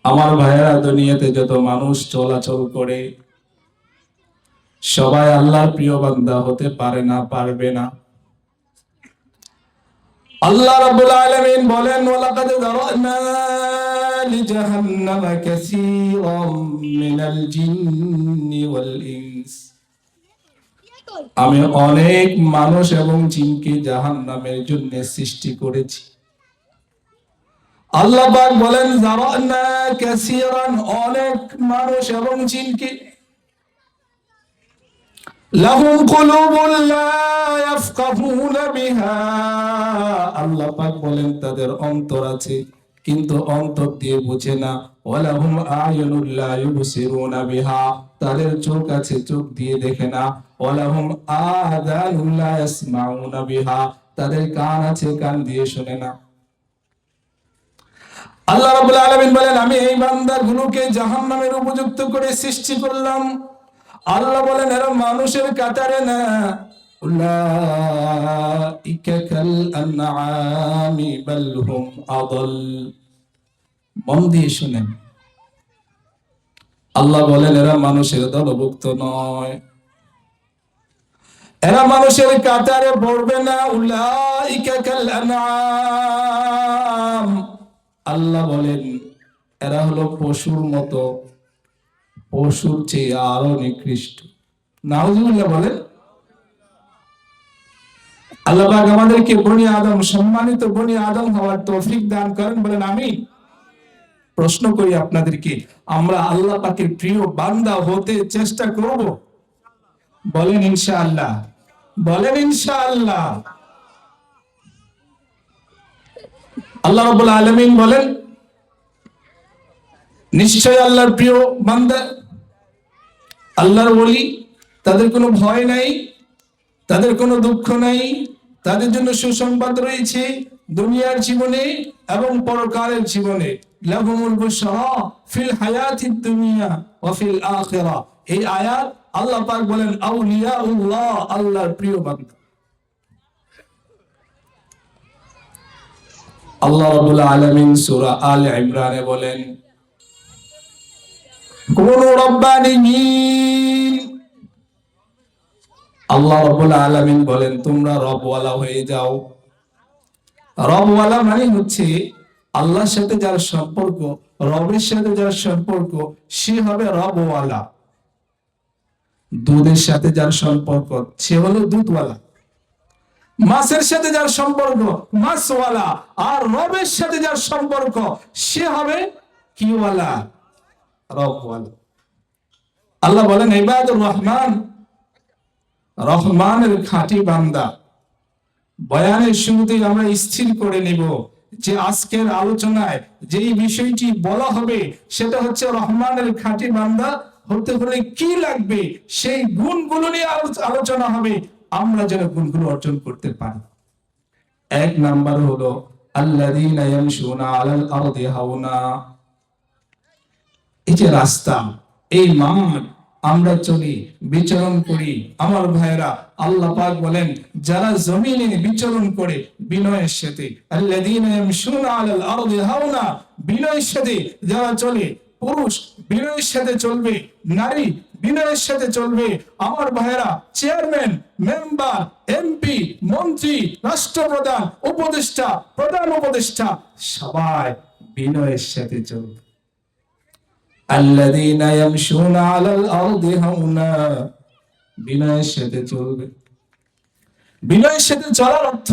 আমার ভাইয়েরা, দুনিয়াতে যত মানুষ চলাচল করে সবাই আল্লাহর প্রিয় বান্দা হতে পারে না, পারবে না। আল্লাহ রাব্বুল আলামিন বলেন, ওয়ালাকাদ যারানা লিজাহান্নামা কাসীরাম মিনাল জিন্নি ওয়াল ইনস। আমি অনেক মানুষ এবং জিনকে জাহান্নামের জন্য সৃষ্টি করেছি। আল্লাহ পাক বলেন, যারানা কাসীরান, অনেক মানুষ এবং জিনকে। লাহুম কুলুবুন লা ইয়াফকাহুনা বিহা, আল্লাহ পাক বলেন তাদের অন্তর আছে কিন্তু অন্তর দিয়ে বুঝে না। ওয়ালাহুম আয়ুনুন লা ইউবসিরুনা বিহা, তাদের চোখ আছে চোখ দিয়ে দেখে না। ওয়ালাহুম আযানুন লা ইয়াসমাউনা বিহা, তাদের কান আছে কান দিয়ে শুনে না। আল্লাহ রাব্বুল আলামিন বলেন, আমি এই বান্দাগুলোকে জাহান্নামের উপযুক্ত করে সৃষ্টি করলাম। আল্লাহ বলেন, এরা মানুষের কাতারে না। উলাইকা কাল আনআমি বাল হুম আদাল। মন দিয়ে শুনেন, আল্লাহ বলেন এরা মানুষের দলভুক্ত নয়, এরা মানুষের কাতারে পড়বে না। উলাইকা কাল আনআম, আল্লাহ বলেন এরা হলো পশুর মতো, পশুর চেয়ে আরো নিকৃষ্ট। নাউজুবিল্লাহ বলেন। আল্লাহ পাক আমাদেরকে বনি আদম, সম্মানিত বনি আদম হওয়ার তৌফিক দান করেন, বলেন আমিন। প্রশ্ন করি আপনাদেরকে, আমরা আল্লাহ পাকের প্রিয় বান্দা হতে চেষ্টা করব? বলেন ইনশাআল্লাহ, বলেন ইনশাআল্লাহ। আল্লাহ রাব্বুল আলামিন বলেন, নিশ্চয় আল্লাহর প্রিয় বান্দা, আল্লাহর ওলি, তাদের কোনো ভয় নাই, তাদের কোনো দুঃখ নাই, তাদের জন্য সুসংবাদ রয়েছে দুনিয়ার জীবনে এবং পরকালের জীবনে। লাহুমুল বুশরা ফিল হায়াতিদ দুনিয়া ওয়া ফিল আখিরা। এই আয়াত আল্লাহ পাক বলেন আউলিয়াউল্লাহ, আল্লাহর প্রিয় বান্দা। আল্লাহ রাব্বুল আলামিন সূরা আলে ইমরানে বলেন, কুনু রাব্বানিয়িন, আল্লাহ রাব্বুল আলামিন বলেন তোমরা রবওয়ালা হয়ে যাও। রবওয়ালা মানে হচ্ছে আল্লাহর সাথে যার সম্পর্ক, রবের সাথে যার সম্পর্ক, সে হবে রবওয়ালা। দুধের সাথে যার সম্পর্ক, সে হলো দুধওয়ালা। মাছের সাথে যার সম্পর্ক, মাছওয়ালা। আর রবের সাথে যার সম্পর্ক, সে হবে কিওয়ালা, রবওয়ালা। আল্লাহ বলেন ইবাদুর রহমান, রহমানের খাঁটি বান্দা। বয়ানের শুরুতেই আমরা স্থির করে নিব যে আজকের আলোচনায় যেই বিষয়টি বলা হবে সেটা হচ্ছে রহমানের খাঁটি বান্দা হতে হলে কি লাগবে, সেই গুণগুলো নিয়ে আলোচনা হবে, আমরা যেন গুণগুলো অর্জন করতে পারি। এক নাম্বার হলো আল্লাযীনা ইয়ামশুনা আলাল আরদি হাওনা। এই যে রাস্তা, এই মাঠ, আমরা চলি, বিচরণ করি, আমার ভাইরা, আল্লাহ পাক বলেন যারা জমিনে বিচরণ করে বিনয়ের সাথে, আল্লাযীনা ইয়ামশুনা আলাল আরদি হাওনা, বিনয়ের সাথে যারা চলে, পুরুষ বিনয়ের সাথে চলবে, নারী বিনয়ের সাথে চলবে, আমার ভাইরা, চেয়ারম্যান, মেম্বার, এমপি, মন্ত্রী, রাষ্ট্রপ্রধান, উপদেষ্টা, প্রধান উপদেষ্টা, সবাই বিনয়ের সাথে চলবে। আল্লাযীনা ইয়ামশুনা আলাল আরদি হাওনা, বিনয়ের সাথে চলবে। বিনয়ের সাথে চলার অর্থ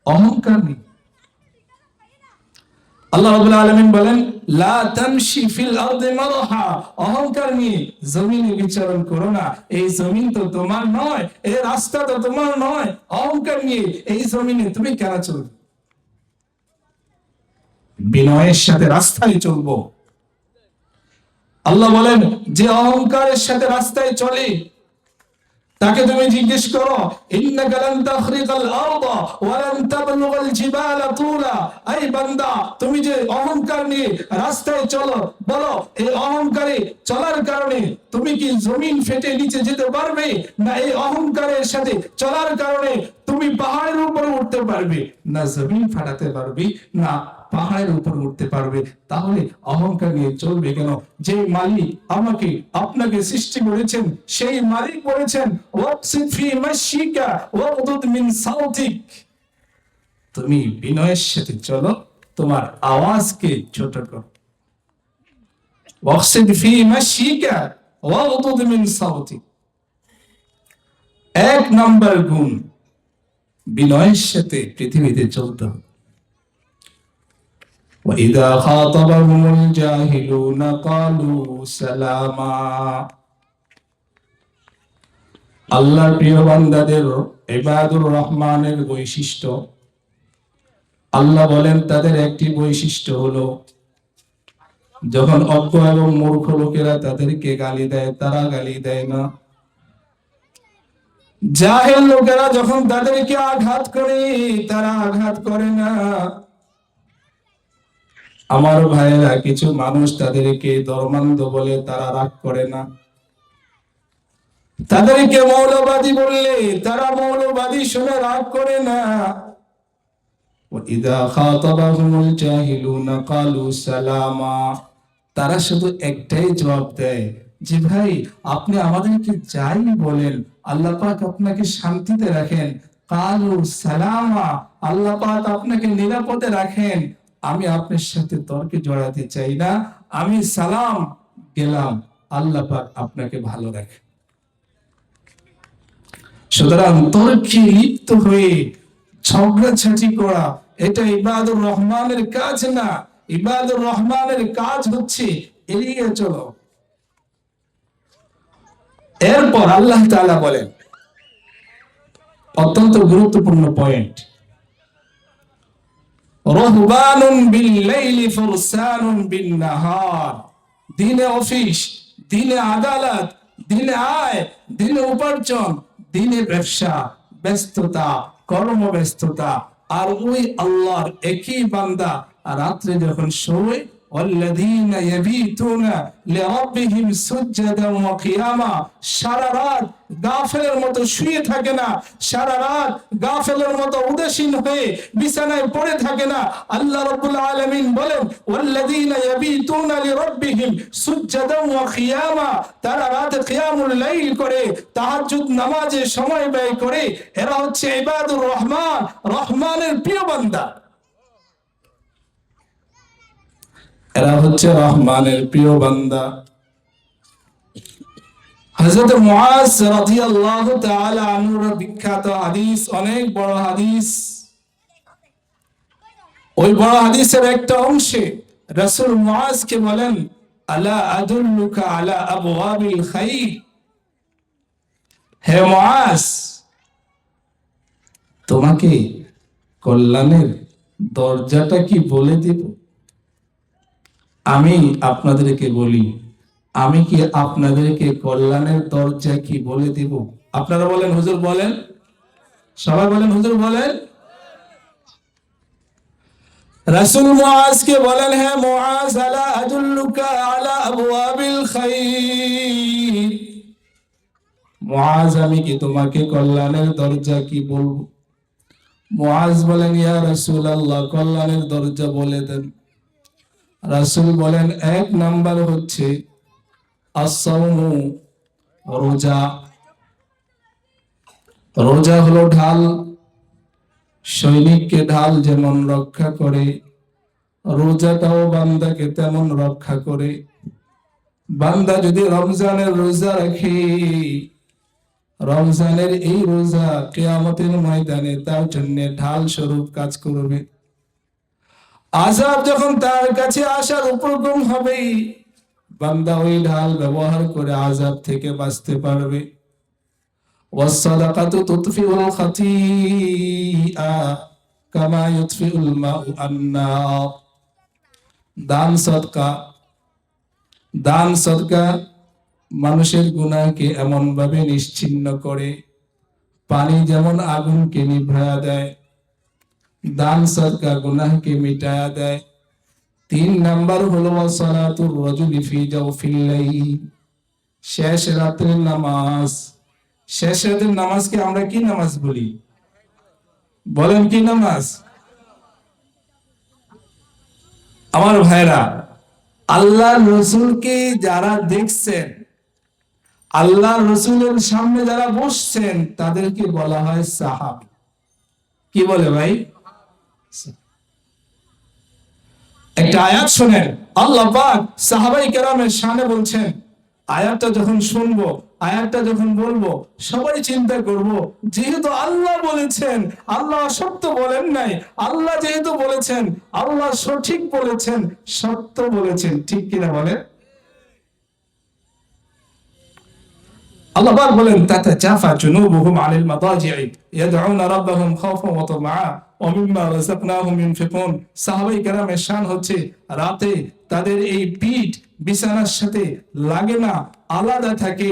অহংকার নেই। আল্লাহ রাব্বুল আলামিন বলেন লা তামশি ফিল আরদি মারহা, অহংকার নিয়ে জমিনে বিচরণ করো না, এই জমিন তো তোমার নয়, এই রাস্তা তো তোমার নয়, অহংকার নিয়ে এই জমিনে তুমি কেন চলবে? বিনয়ের সাথে রাস্তায় চলবো। আল্লাহ বলেন যে অহংকারের সাথে রাস্তায় চলে তাকে তুমি জিজ্ঞেস করো, ইন্নাকা লান তাখরিকাল আরদা ওয়া লান তাবলুগাল জিবালা তুলা। এই বান্দা, তুমি যে অহংকার নিয়ে রাস্তায় চলো, বলো এই অহংকারে চলার কারণে তুমি কি জমিন ফেটে নিচে যেতে পারবে, না এই অহংকারের সাথে চলার কারণে তুমি পাহাড়ের উপরে উঠতে পারবে, না জমিন ফাটাতে পারবে, না পাহাড়ের উপর উঠতে পারবে। তাহলে অহংকার নিয়ে চলবে কেন? যে মালিক আমাকে আপনাকে সৃষ্টি করেছেন সেই মালিক বলেছেন ওয়াকসিদ ফি মাশিকা ওয়াগদুদ মিন সাউতিক, তুমি বিনয়ের সাথে চলো, তোমার আওয়াজকে ছোট করো। ওয়াকসিদ ফি মাশিকা ওয়াগদুদ মিন সাউতিক, এক নাম্বার গুণ বিনয়ের সাথে পৃথিবীতে চলতে হবে। وَإِذَا خَاطَبَهُمُ الْجَاهِلُونَ قَالُوا سَلَامًا। আল্লাহর প্রিয় বান্দাদের ইবাদুর রহমানের বৈশিষ্ট্য, আল্লাহ বলেন তাদের একটি বৈশিষ্ট্য হলো যখন অজ্ঞ এবং মূর্খ লোকেরা তাদেরকে গালি দেয় তারা গালি দেয় না। জাহেল লোকেরা যখন তাদেরকে আঘাত করে তারা আঘাত করে না। আমার ভাইয়েরা, কিছু মানুষ তাদেরকে ধর্মান্ধ বলে তারা রাগ করে না। তাদেরকে মৌলবাদী বললে তারা মৌলবাদী শুনে রাগ করে না। وَإِذَا خَاطَبَهُمُ الْجَاهِلُونَ قَالُوا سَلَامًا। তারা শুধু একটাই জবাব দেয় যে ভাই আপনি আমাদেরকে যাই বলেন আল্লাহ পাক আপনাকে শান্তিতে রাখেন। কালু সালামা, আল্লাহ পাক আপনাকে নিরাপদে রাখেন। আমি আপনার সাথে তর্কে জড়াতে চাই না, আমি সালাম গেলাম, আল্লাহ পাক আপনাকে ভালো রাখেন। সুতরাং তর্কে লিপ্ত হয়ে ঝগড়াঝাটি করা এটা ইবাদুর রহমানের কাজ না। ইবাদুর রহমানের কাজ হচ্ছে এড়িয়ে চলো। এরপর আল্লাহ তাআলা বলেন অত্যন্ত গুরুত্বপূর্ণ পয়েন্ট, রহবানুন বিল লাইলি ফুরসানুন বিন নাহার। দিনে অফিস, দিনে আদালত, দিনে আয়, দিনে উপার্জন, দিনে ব্যবসা, ব্যস্ততা, কর্মব্যস্ততা। আর ওই আল্লাহর একই বান্দা রাত্রে যখন শোয় والذين يبيتون لربهم سجدا وقياما, সারা রাত গাফেলের মতো শুয়ে থাকে না, সারা রাত গাফেলের মতো উদাসীন হয়ে বিছানায় পড়ে থাকে না। আল্লাহ রাব্বুল আলামিন বলেন والذين يبيتون لربهم سجدا وقياما, তারা রাতে কিয়ামুল লাইল করে তাহাজ্জুদ নামাজে সময় ব্যয় করে। এরা হচ্ছে ইবাদুর রহমান, রহমানের প্রিয় বান্দা। এরা হচ্ছে রহমানের প্রিয় বান্দা। হযরত মুআজ রাদিয়াল্লাহু তাআলা আনহুর বিখ্যাত হাদিস, অনেক বড় হাদিস। ওই বড় হাদিসের একটা অংশে রাসূল মুআজকে বলেন আলা আদুল্লুকা আলা আবওয়াবিল খাইর, হে মুআজ তোমাকে কল্যাণের দরজাটা কি বলে দেব? আমি আপনাদেরকে বলি, আমি কি আপনাদেরকে কল্যাণের দরজা কি বলে দেব? আপনারা বলেন হুজুর বলেন, সবাই বলেন হুজুর বলেন। রাসূল মুআজকে বলেন হে মুআজ আলা আদুল্লুকা আলা আবওয়াবিল খাইর, মুআজ আমি কি তোমাকে কল্যাণের দরজা কি বলবো? মুআজ বলেন ইয়া রাসূলুল্লাহ কল্যাণের দরজা বলে দেন। রাসূল বলেন এক নাম্বার হচ্ছে as-sawmu, রোজা। রোজা হলো ঢাল, সৈনিককে ঢাল যেমন রক্ষা করে রোজাটাও বান্দাকে তেমন রক্ষা করে। বান্দা যদি রমজানের রোজা রাখে, রমজানের এই রোজা কিয়ামতের ময়দানে তার জন্য ঢাল স্বরূপ কাজ করবে। আযাব যখন তার কাছে আসার উপক্রম হবে, বান্দা ওই ঢাল ব্যবহার করে আযাব থেকে বাঁচতে পারবে। ওয়াস-সাদাকাতু তুতফিউল খাতীআ কামা ইউতফিউল মাউ আন-নার। দান সদকা, দান সদকা মানুষের গুনাহকে এমন ভাবে নিশ্চিহ্ন করে পানি যেমন আগুনকে নিভায়া দেয়, দান সদকা গুনাহকে মিটায়া দেয়। 3 নাম্বার হলো সালাতুর রাজুলি ফি জাওফিল লাইল, শেষ রাতের নামাজ। শেষ রাতের নামাজকে আমরা কি নামাজ বলি? বলেন কি নামাজ? আমার ভাইরা, আল্লাহ রসুলকে যারা দেখছেন, আল্লাহ রসুলের সামনে যারা বসছেন, তাদেরকে বলা হয় সাহাবী। কি বলে ভাই? একটা আয়াত শোনেন, আল্লাহ পাক সাহাবায়ে কেরামের শানে বলছেন। আয়াতটা যখন শুনবো, আয়াতটা যখন বলবো, সবাই চিন্তা করব, যেহেতু আল্লাহ বলেছেন, আল্লাহ সত্য বলেন নাই, আল্লাহ যেহেতু বলেছেন, আল্লাহ সঠিক বলেছেন, সত্য বলেছেন, ঠিক কিনা বলেন? আল্লাহ পাক বলেন, তাতাজাফা জুনুবুহুম আনিল মাদাজি'i ইয়াদউনা রাব্বাহুম খাওফান ওয়া তামাআ ওয়া মিম্মা রাযাকনাহুম ইউনফিকুন। সাহাবায়ে কেরামের শান হচ্ছে, রাতে তাদের এই পিঠ বিছানার সাথে লাগে না, আলাদা থাকে,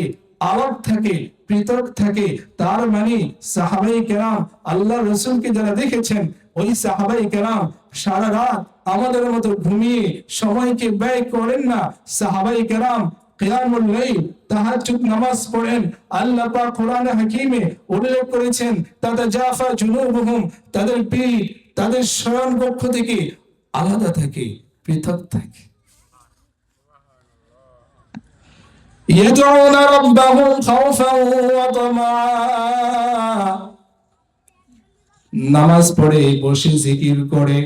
আলাদা থাকে, পৃথক থাকে। তার মানে সাহাবায়ে কেরাম আল্লাহ রাসূলকে যারা দেখেছেন, ওই সাহাবায়ে কেরাম সারা রাত আমাদের মতো ঘুমিয়ে সময়কে ব্যয় করেন না। সাহাবায়ে কেরাম কিয়ামুল লাইল, তাহাজ্জুদ নামাজ পড়েন। আল্লাহ পাক কোরআনে হাকিমে উল্লেখ করেছেন, তাতাজাফা জুনুবুহুম, তাদের পিঠ তাদের শয়ন কক্ষ থেকে আলাদা থাকে, পৃথক থাকে। ইয়াদউনা রাব্বাহুম খাওফান ওয়া তামাআ, নামাজ পড়ে বসে জিকির করে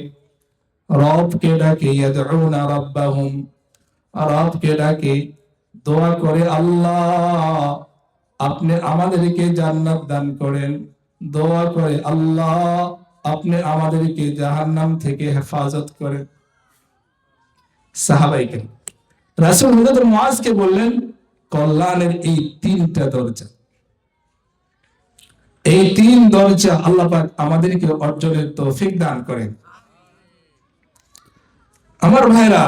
রবকে ডাকে। ইয়াদউনা রাব্বাহুম, রবকে ডাকে, দোয়া করে, আল্লাহ আপনি আমাদেরকে জান্নাত দান করেন। দোয়া করে, আল্লাহ আপনি আমাদেরকে জাহান্নাম থেকে হেফাজত করেন। সাহাবায়ে কেরাম রাসূল হযরত মুআজকে বললেন, কল্যাণের এই তিনটা দরজা, এই তিন দরজা আল্লাহ পাক আমাদেরকে অর্জনের তৌফিক দান করেন। আমার ভাইরা,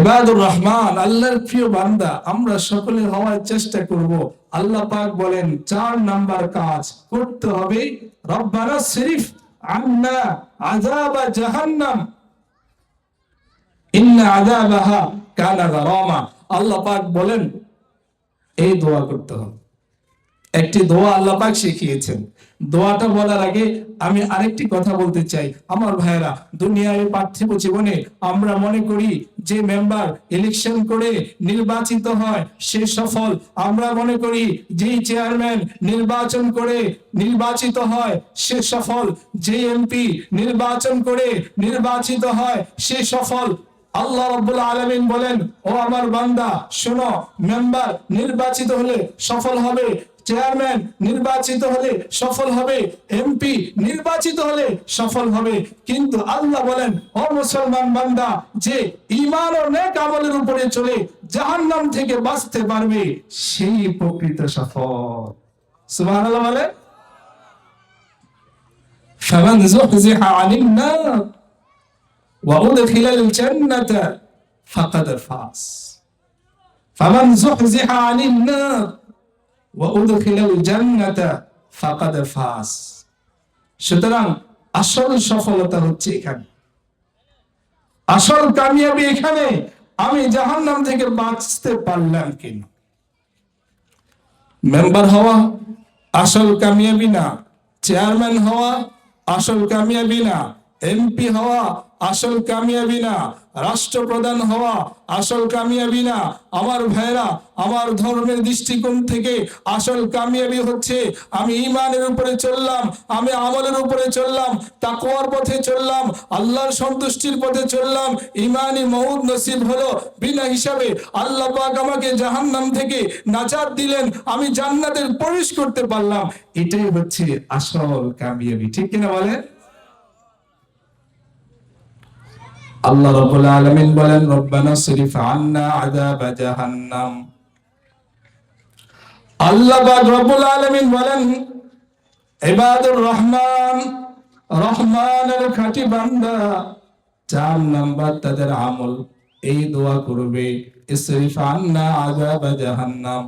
ইবাদুর রহমান, আল্লাহর প্রিয় বান্দা, আমরা সকলে হওয়ার চেষ্টা করব। আল্লাহ পাক বলেন 4 নাম্বার কাজ করতে হবে, রব্বানা শরীফ আন্না আযাব জাহান্নাম ইন্না আযাবাহা কানা গারামা। আল্লাহ পাক বলেন এই দোয়া করতে হবে। একটি দোয়া আল্লাহ পাক শিখিয়েছেন। দোয়াটা বলার আগে আমি আরেকটি কথা বলতে চাই। আমার ভাইরা, দুনিয়ার পার্থিব জীবনে আমরা মনে করি যে মেম্বার ইলেকশন করে নির্বাচিত হয় সে সফল। আমরা মনে করি যে চেয়ারম্যান নির্বাচন করে নির্বাচিত হয় সে সফল, যে এমপি নির্বাচন করে নির্বাচিত হয় সে সফল। আল্লাহ রাব্বুল আলামিন বলেন, ও আমার বান্দা শোনো, মেম্বার নির্বাচিত হলে সফল হবে, চেয়ারম্যান নির্বাচিত হলে সফল হবে, এমপি নির্বাচিত হলে সফল হবে। কিন্তু আল্লাহ বলেন, ও মুসলমান বান্দা, যে ঈমান ও নেক আমলের উপরে চলে জাহান্নাম থেকে বাঁচতে পারবে সেই প্রকৃত সফল। সুবহানাল্লাহ বলে, ফামান যুহজিহা আনিন নার ওয়া উদখিলাল জান্নাতা ফাকাদ ফাজ। ফামান যুহজিহা আনিন নার ওয়া উদখিলাল জান্নাতা ফাকাদ ফাজ। সুতরাং আসল সফলতা হচ্ছে এখানে, আসল কামিয়াবি এখানে, আমি জাহান্নাম থেকে বাঁচতে পারলাম কিনা। মেম্বার হওয়া আসল কামিয়াবি না, চেয়ারম্যান হওয়া আসল কামিয়াবি না, এমপি হওয়া আসল কামিয়াবি না, রাষ্ট্রপ্রধান হওয়া আসল কামিয়াবি না। আমার ভাইরা, আমার ধর্মের দৃষ্টিকোণ থেকে আসল কামিয়াবি হচ্ছে আমি ঈমানের উপরে চললাম, আমি আমলের উপরে চললাম, তাকওয়ার পথে চললাম, আল্লাহর সন্তুষ্টির পথে চললাম, ঈমানি মউত নসিব হলো। বিনা হিসাবে আল্লাহ পাক আমাকে জাহান্নাম থেকে নাজাত দিলেন, আমি জান্নাতে প্রবেশ করতে পারলাম। এটাই হচ্ছে আসল কামিয়াবি, ঠিক কিনা বলেন? আল্লাহ রাব্বুল আলামিন বলেন, রব্বানা শরীফ আন্না আযাব জাহান্নাম। আল্লাহ পাক রব্বুল আলামিন বলেন, ইবাদুর রহমান, রহমানের খাঁটি বান্দা 4 নাম্বার তাদের আমল এই দোয়া করবে, ইসরিফ আন্না আযাব জাহান্নাম,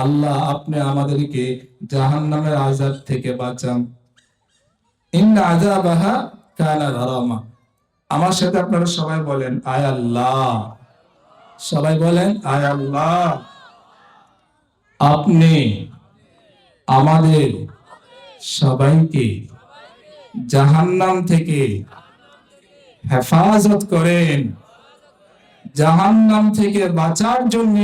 আল্লাহ আপনি আমাদেরকে জাহান্নামের আযাব থেকে বাঁচান। ইন্না আযাবাহা কানা গারামা। আমার সাথে আপনারা সবাই বলেন, আয় আল্লাহ। সবাই বলেন, আয় আল্লাহ আপনি আমাদের সবাইকে জাহান্নাম থেকে হেফাজত করেন। জাহান্নাম থেকে বাঁচার জন্য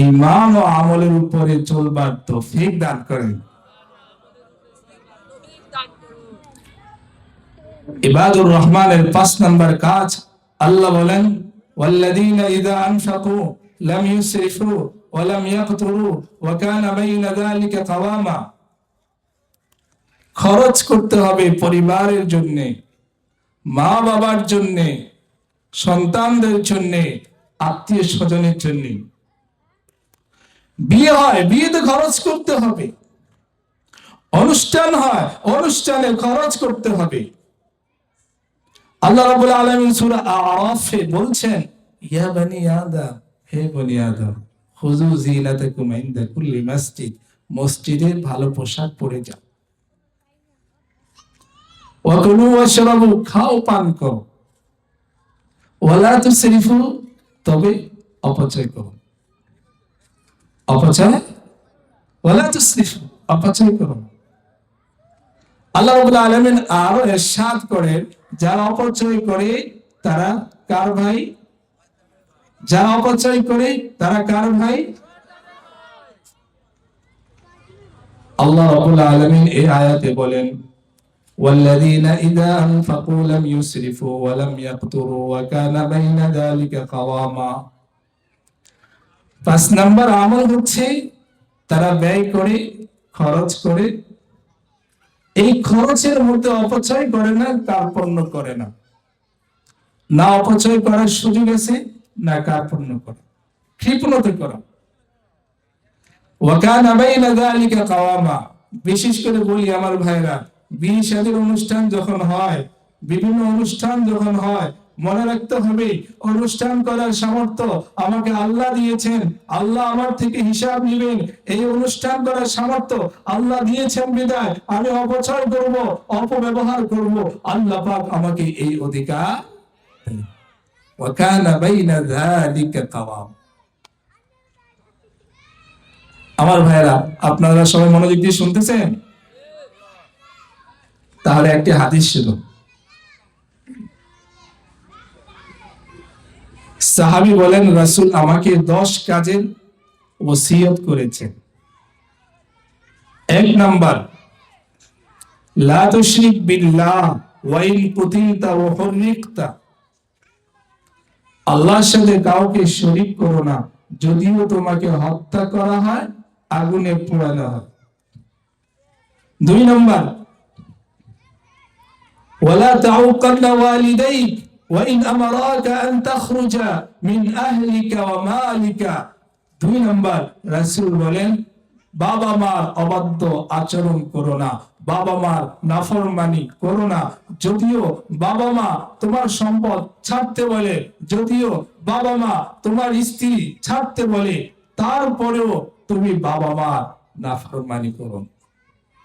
ঈমান ও আমলের উপরে চলবার তৌফিক দান করেন। ইবাদুর রহমানের 5 নম্বর কাজ, আল্লাহ বলেন ওয়াল্লাযীনা ইযা আনফাকু লাম ইউসরিফু ওয়া লাম ইয়াকতুরু ওয়া কানা বাইনা যালিকা কাওয়ামা। খরচ করতে হবে পরিবারের জন্য, মা বাবার জন্য, সন্তানদের জন্য, আত্মীয় স্বজনের জন্য। বিয়ে হয়, বিয়েতে খরচ করতে হবে। অনুষ্ঠান হয়, অনুষ্ঠানে খরচ করতে হবে। আল্লাহ রাব্বুল আলামিন সূরা আরাফে বলছেন, ইয়া বনি আদম, হে বনি আদম, খুযু যিনাতাকুম ইনদা কুল্লি মসজিদ, মসজিদে ভালো পোশাক পরে যাও। ওয়া কুলু ওয়াশরাবু, খাও পান করো। ওয়ালা তুসরিফু, তবে অপচয় করো। অপচয়, ওয়ালা তুসরিফু, অপচয় করো। আল্লাহ রাব্বুল আলামিন আরো ইরশাদ করেন, যারা অপচয় করে তারা কার ভাই? যারা অপচয় করে তারা কার ভাই? আল্লাহ রাব্বুল আলামিন এই আয়াতে বলেন, ওয়াল্লাযীনা ইযা আনফাকু লাম ইউসরিফু ওয়া লাম ইয়াকতুরু ওয়া কানা বাইনা যালিকা কাওয়ামা। 5 নাম্বার আমল হচ্ছে তারা ব্যয় করে, খরচ করে। এই খরচের মধ্যে অপচয় করে না, কার্পণ্য করে না। না অপচয় করার সুযোগ আছে, না কার্পণ্য করে, কৃপণতা করা। ওয়া কানা বাইনা যালিকা কাওয়ামা। বিশেষ করে বলি আমার ভাইরা, বিয়ে শাদীর অনুষ্ঠান যখন হয়, বিভিন্ন অনুষ্ঠান যখন হয়, মনে রাখতে হবে অনুষ্ঠান করার সামর্থ্য আমাকে আল্লাহ দিয়েছেন। আল্লাহ আমার থেকে হিসাব নেবেন। এই অনুষ্ঠান করার সামর্থ্য আল্লাহ দিয়েছেন বিদায় আমি অপচয় করব, অপব্যবহার করব। আল্লাহ পাক আমাকে এই অধিকার দেন। ওয়া কানা বাইনা যালিকা কাওয়াম। আমার ভাইরা, আপনারা সবাই মনোযোগ দিয়ে শুনতেছেন? তাহলে একটি হাদিস ছিল, সাহাবী বলেন, রাসূল আমাকে 10 কাজের ওসিয়ত করেছেন। 1 নাম্বার, লা তুশরিক বিল্লাহ ওয়া ইন কুতিলতা ওয়া হুররিকতা। আল্লাহর সাথে কাউকে শরীক করো না, যদিও তোমাকে হত্যা করা হয়, আগুনে পোড়ানো হয়। 2 নাম্বার, ওয়ালা তাউকান্না ওয়ালিদাইক ওয়া ইন আমারাকা আন তাখরুজা মিন আহলিকা ওয়া মালিকা। 2 নাম্বার, রাসূল বলেন বাবা মার অবাধ্য আচরণ করো না, বাবা মার নাফরমানি করো না। যদিও বাবা মা তোমার সম্পদ ছাড়তে বলে, যদিও বাবা মা তোমার স্ত্রী ছাড়তে বলে, তারপরেও তুমি বাবা মার নাফরমানি করো।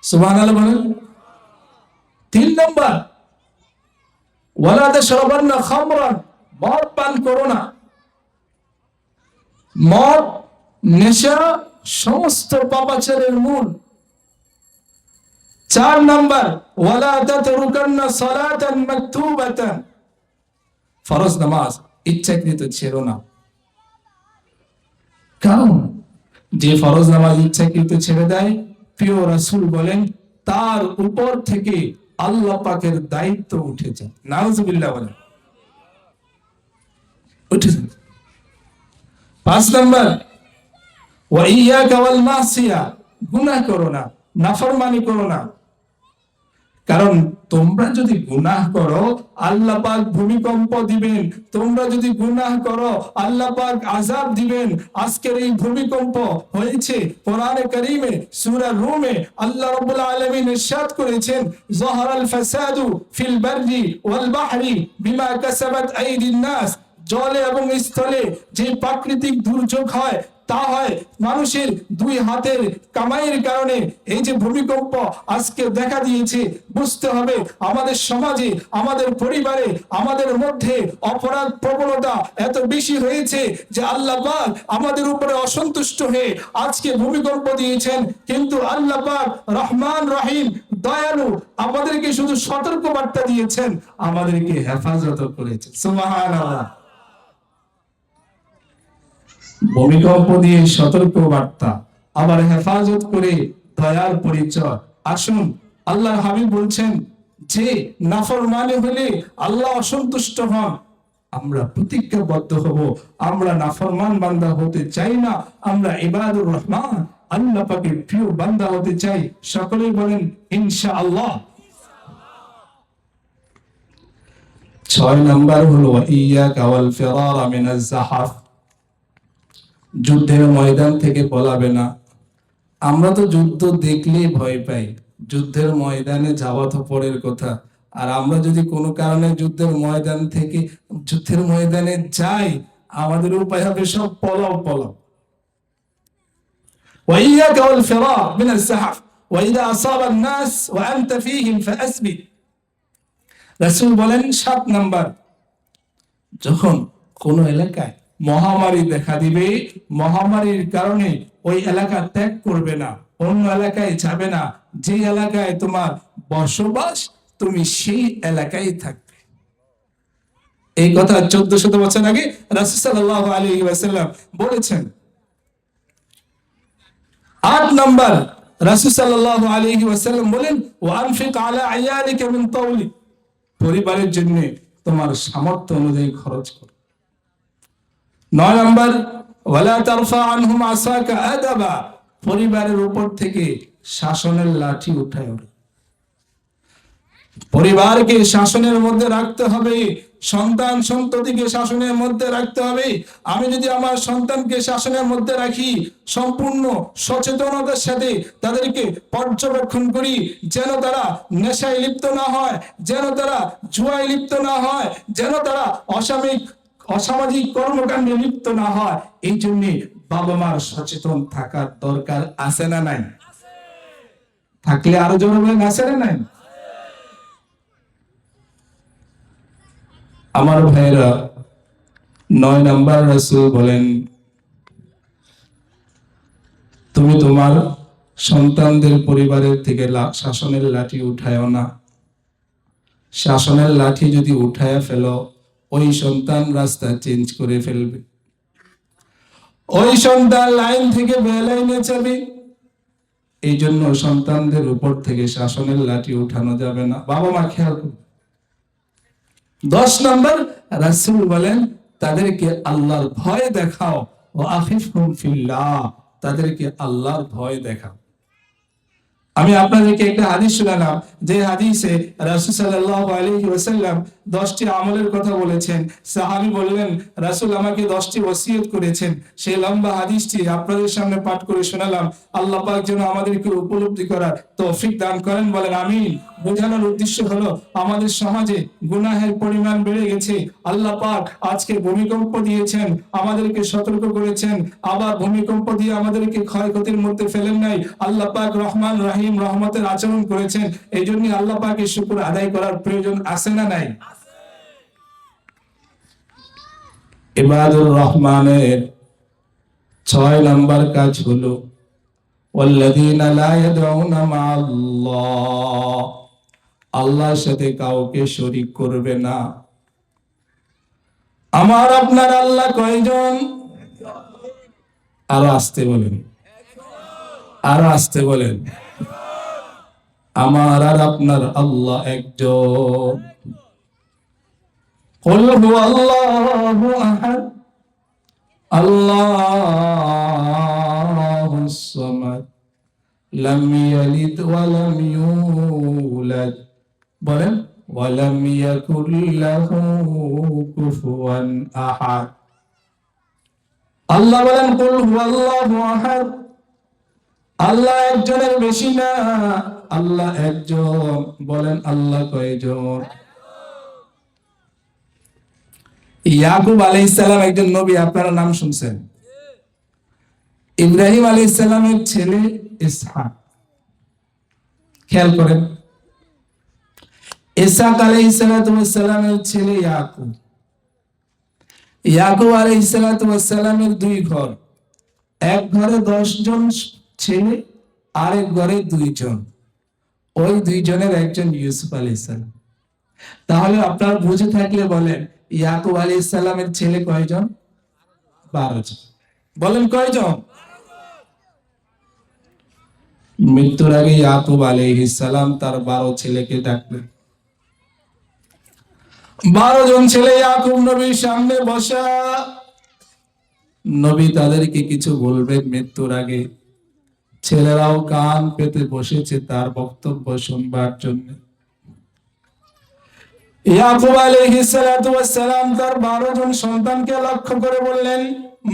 সুবহানাল্লাহ বলেন। 3 নাম্বার, ওয়ালা তাশরাবান্না খামরান, মদ পান করো না। মদ, নেশা সমস্ত পাপাচারের মূল। 4 নাম্বার, ওয়ালা তাতরুকান্না সালাতান মাকতুবাতান, ফরজ নামাজ ইচ্ছাকৃত ছেড়ো না। কারণ যে ফরজ নামাজ ইচ্ছাকৃত ছেড়ে দেয়, প্রিয় রাসূল বলেন তার উপর থেকে আল্লাহ পাকের দায়িত্ব উঠে যায়। নাউজুবিল্লাহ বলেন, উঠে যায়। 5 নাম্বার, ওয়া ইয়াকা ওয়াল মাসিয়া, গুনাহ করো না, নাফরমানি করো না। কারণ তোমরা যদি গুনাহ করো আল্লাহ পাক ভূমিকম্প দিবেন, তোমরা যদি গুনাহ করো আল্লাহ পাক আযাব দিবেন। আজকের এই ভূমিকম্প হয়েছে কোরআনে কারীমে সূরা রুমে আল্লাহ রাব্বুল আলামিন ইরশাদ করেছেন, যাহারাল ফাসাদু ফিল বাররি ওয়াল বাহরি বিমা কাসাবাত আইদিন নাস। জলে এবং স্থলে যে প্রাকৃতিক দুর্যোগ হয় তা হয় মানুষের দুই হাতের কামাইয়ের কারণে এই যে ভূমিকম্প আজকে দেখা দিয়েছে। বুঝতে হবে আমাদের সমাজে, আমাদের পরিবারে, আমাদের মধ্যে অপরাধ প্রবণতা এত বেশি হয়েছে যে আল্লাহ পাক আমাদের উপরে অসন্তুষ্ট হয়ে আজকে ভূমিকম্প দিয়েছেন। কিন্তু আল্লাহ পাক রহমান রহিম দয়ালু, আমাদেরকে শুধু সতর্ক বার্তা দিয়েছেন, আমাদেরকে হেফাজত করেছেন। সুবহানাল্লাহ। ভূমিকম্প দিয়ে সতর্ক বার্তা, আবার হেফাজত করে দয়ার পরিচয়। আসুন, আল্লাহর হাবিব বলছেন যে নাফরমানি হলে আল্লাহ অসন্তুষ্ট হন। আমরা প্রতিজ্ঞাবদ্ধ হব, আমরা নাফরমান বান্দা হতে চাই না, আমরা ইবাদুর রহমান আল্লাহ পাকের প্রিয় বান্দা হতে চাই। সকলেই বলেন ইনশাআল্লাহ। 6 নাম্বার হলো ইয়াকা ওয়াল ফিরার মিনাজ জাহাফ, যুদ্ধের ময়দান থেকে পলাবে না। আমরা তো যুদ্ধ দেখলেই ভয় পাই, যুদ্ধের ময়দানে যাওয়া তো পরের কথা। আর আমরা যদি কোনো কারণে যুদ্ধের ময়দানে যাই, আমাদের উপায় হবে সব পলাও পলাও। وإياك والفرار من الزحف وإذا أصاب الناس وأنت فيهم فأسبت। রাসূল বলেন 7 নাম্বার, যখন কোন এলাকায় মহামারী দেখা দিবে, মহামারীর কারণে ওই এলাকা ত্যাগ করবে না, অন্য এলাকায় যাবে না। যে এলাকায় তোমার বসবাস, তুমি সেই এলাকায় থাকবে। এই কথা 1400 বছর আগে রাসূল সাল্লাল্লাহু আলাইহি ওয়াসাল্লাম বলেছেন। 8 নাম্বার, রাসূল সাল্লাল্লাহু আলাইহি ওয়াসাল্লাম বলেন ওয়ানফিক আলা আয়ালিকা মিন তাওলি, পরিবারের জন্য তোমার সামর্থ্য অনুযায়ী খরচ করো। 9 নাম্বার, ওয়ালা তারফা আনহুম আসাকা আদাবা, পরিবারের উপর থেকে শাসনের লাঠি উঠায় ওঠে। পরিবারকে শাসনের মধ্যে রাখতে হবে, সন্তান সন্ততিকে শাসনের মধ্যে রাখতে হবে। আমি যদি আমার সন্তানকে শাসনের মধ্যে রাখি, সম্পূর্ণ সচেতনতার সাথে তাদেরকে পর্যবেক্ষণ করি, যেন তারা নেশায় লিপ্ত না হয়, যেন তারা জুয়ায় লিপ্ত না হয়, যেন তারা অসামাজিক কর্মকাণ্ডে লিপ্ত না হয়। এই জন্য বাবা মার সচেতন থাকার দরকার আছে না নাই? থাকলে আরো জোরে বলেন আছে না নাই? আমার ভাইরা, 9 নাম্বার রাসূল বলেন তুমি তোমার সন্তানদের পরিবারের থেকে শাসনের লাঠি উঠায়ও না। শাসনের লাঠি যদি উঠায় ফেলো, ওই সন্তান রাস্তা চেঞ্জ করে ফেলবে, ওই সন্তান লাইন থেকে বেলাইনে যাবে। এই জন্য সন্তানদের উপর থেকে শাসনের লাঠি উঠানো যাবে না। বাবা মা খেয়াল করবে। 10 নাম্বার, রাসূল বলেন তাদেরকে আল্লাহর ভয় দেখাও, ও আখিফহুম ফিল্লাহ, তাদেরকে আল্লাহর ভয় দেখাও। আমি আপনাদেরকে একটা হাদিস শোনালাম, যে হাদিসে রাসূল সাল্লাল্লাহু আলাইহি ওয়াসাল্লাম 10টি আমলের কথা বলেছেন। সাহাবী বললেন রাসূল আমাকে 10টি ওসিয়ত করেছেন। সেই লম্বা হাদিসটি আপনাদের সামনে পাঠ করে শোনালাম। আল্লাহ পাক যেন আমাদেরকে উপলব্ধি করার তৌফিক দান করেন, বলেন আমিন। বোঝানোর উদ্দেশ্য হলো আমাদের সমাজে গুনাহের পরিমাণ বেড়ে গেছে। আল্লাহ পাক আজকে ভূমিকম্প দিয়েছেন, আমাদেরকে সতর্ক করেছেন, আবার ভূমিকম্প দিয়ে আমাদেরকে ক্ষয়ক্ষতির মধ্যে ফেলেন নাই। আল্লাহ পাক রহমান রহিম, রহমতের আচরণ করেছেন। এই জন্য আল্লাহ পাকের শুকর আদায় করার প্রয়োজন আছে না নাই? ইবাদুর রহমানের 6 নাম্বার কাজ হলো ওয়াল্লাযীনা লা ইয়াদউনা মা'আল্লাহ, আল্লাহর সাথে কাউকে শরীক করবে না। আমার আপনার আল্লাহ কয়জন? আরো আসতে বলেন, আরো আসতে বলেন। আমার আর আপনার আল্লাহ একজন। কুল হুয়াল্লাহু আহাদ আল্লাহুস সামাদ লাম ইয়ালিদ ওয়া লাম ইউলাদ, বলেন ওয়ালাম ইয়াকুল লাহু কুফুয়ান আহাদ। আল্লাহ বলেন কুল হুয়াল্লাহু আহাদ, আল্লাহ একজনের বেশি না, আল্লাহ একজন। বলেন আল্লাহ কয়জন? ইয়াকুব আলাইহিস সালাম একজন নবী, আপনারা নাম শুনছেন। ইব্রাহিম আলাইহিস সালামের ছেলে ইসহাক। খেয়াল করেন, ইসহাক আলাইহিস সালামের ছেলে ইয়াকুব। ইয়াকুব আলাইহিস সালামের দুই ঘর, এক ঘরে 10 জন ছেলে, আরেক ঘরে 2 জন। ওই 2 জনের একজন ইউসুফ আলাইহিস সালাম। তাহলে আপনারা বুঝে থাকলে বলেন, ইয়াকুব আলাইহিস সালামের ছেলে কয়জন? 12 জন। বলেন কয়জন? মৃত্যুর আগে ইয়াকুব আলাইহিস সালাম তার 12 ছেলেকে ডাকলেন। 12 জন ছেলে ইয়াকুব নবীর সামনে বসা। নবী তাদেরকে কিছু বলবেন মৃত্যুর আগে। ছেলেরাও কান পেতে বসেছে তার বক্তব্য শুনবার জন্য। ইয়াকুব আলাইহিস সালাতু ওয়াস সালাম তার 12 জন সন্তানকে লক্ষ্য করে বললেন,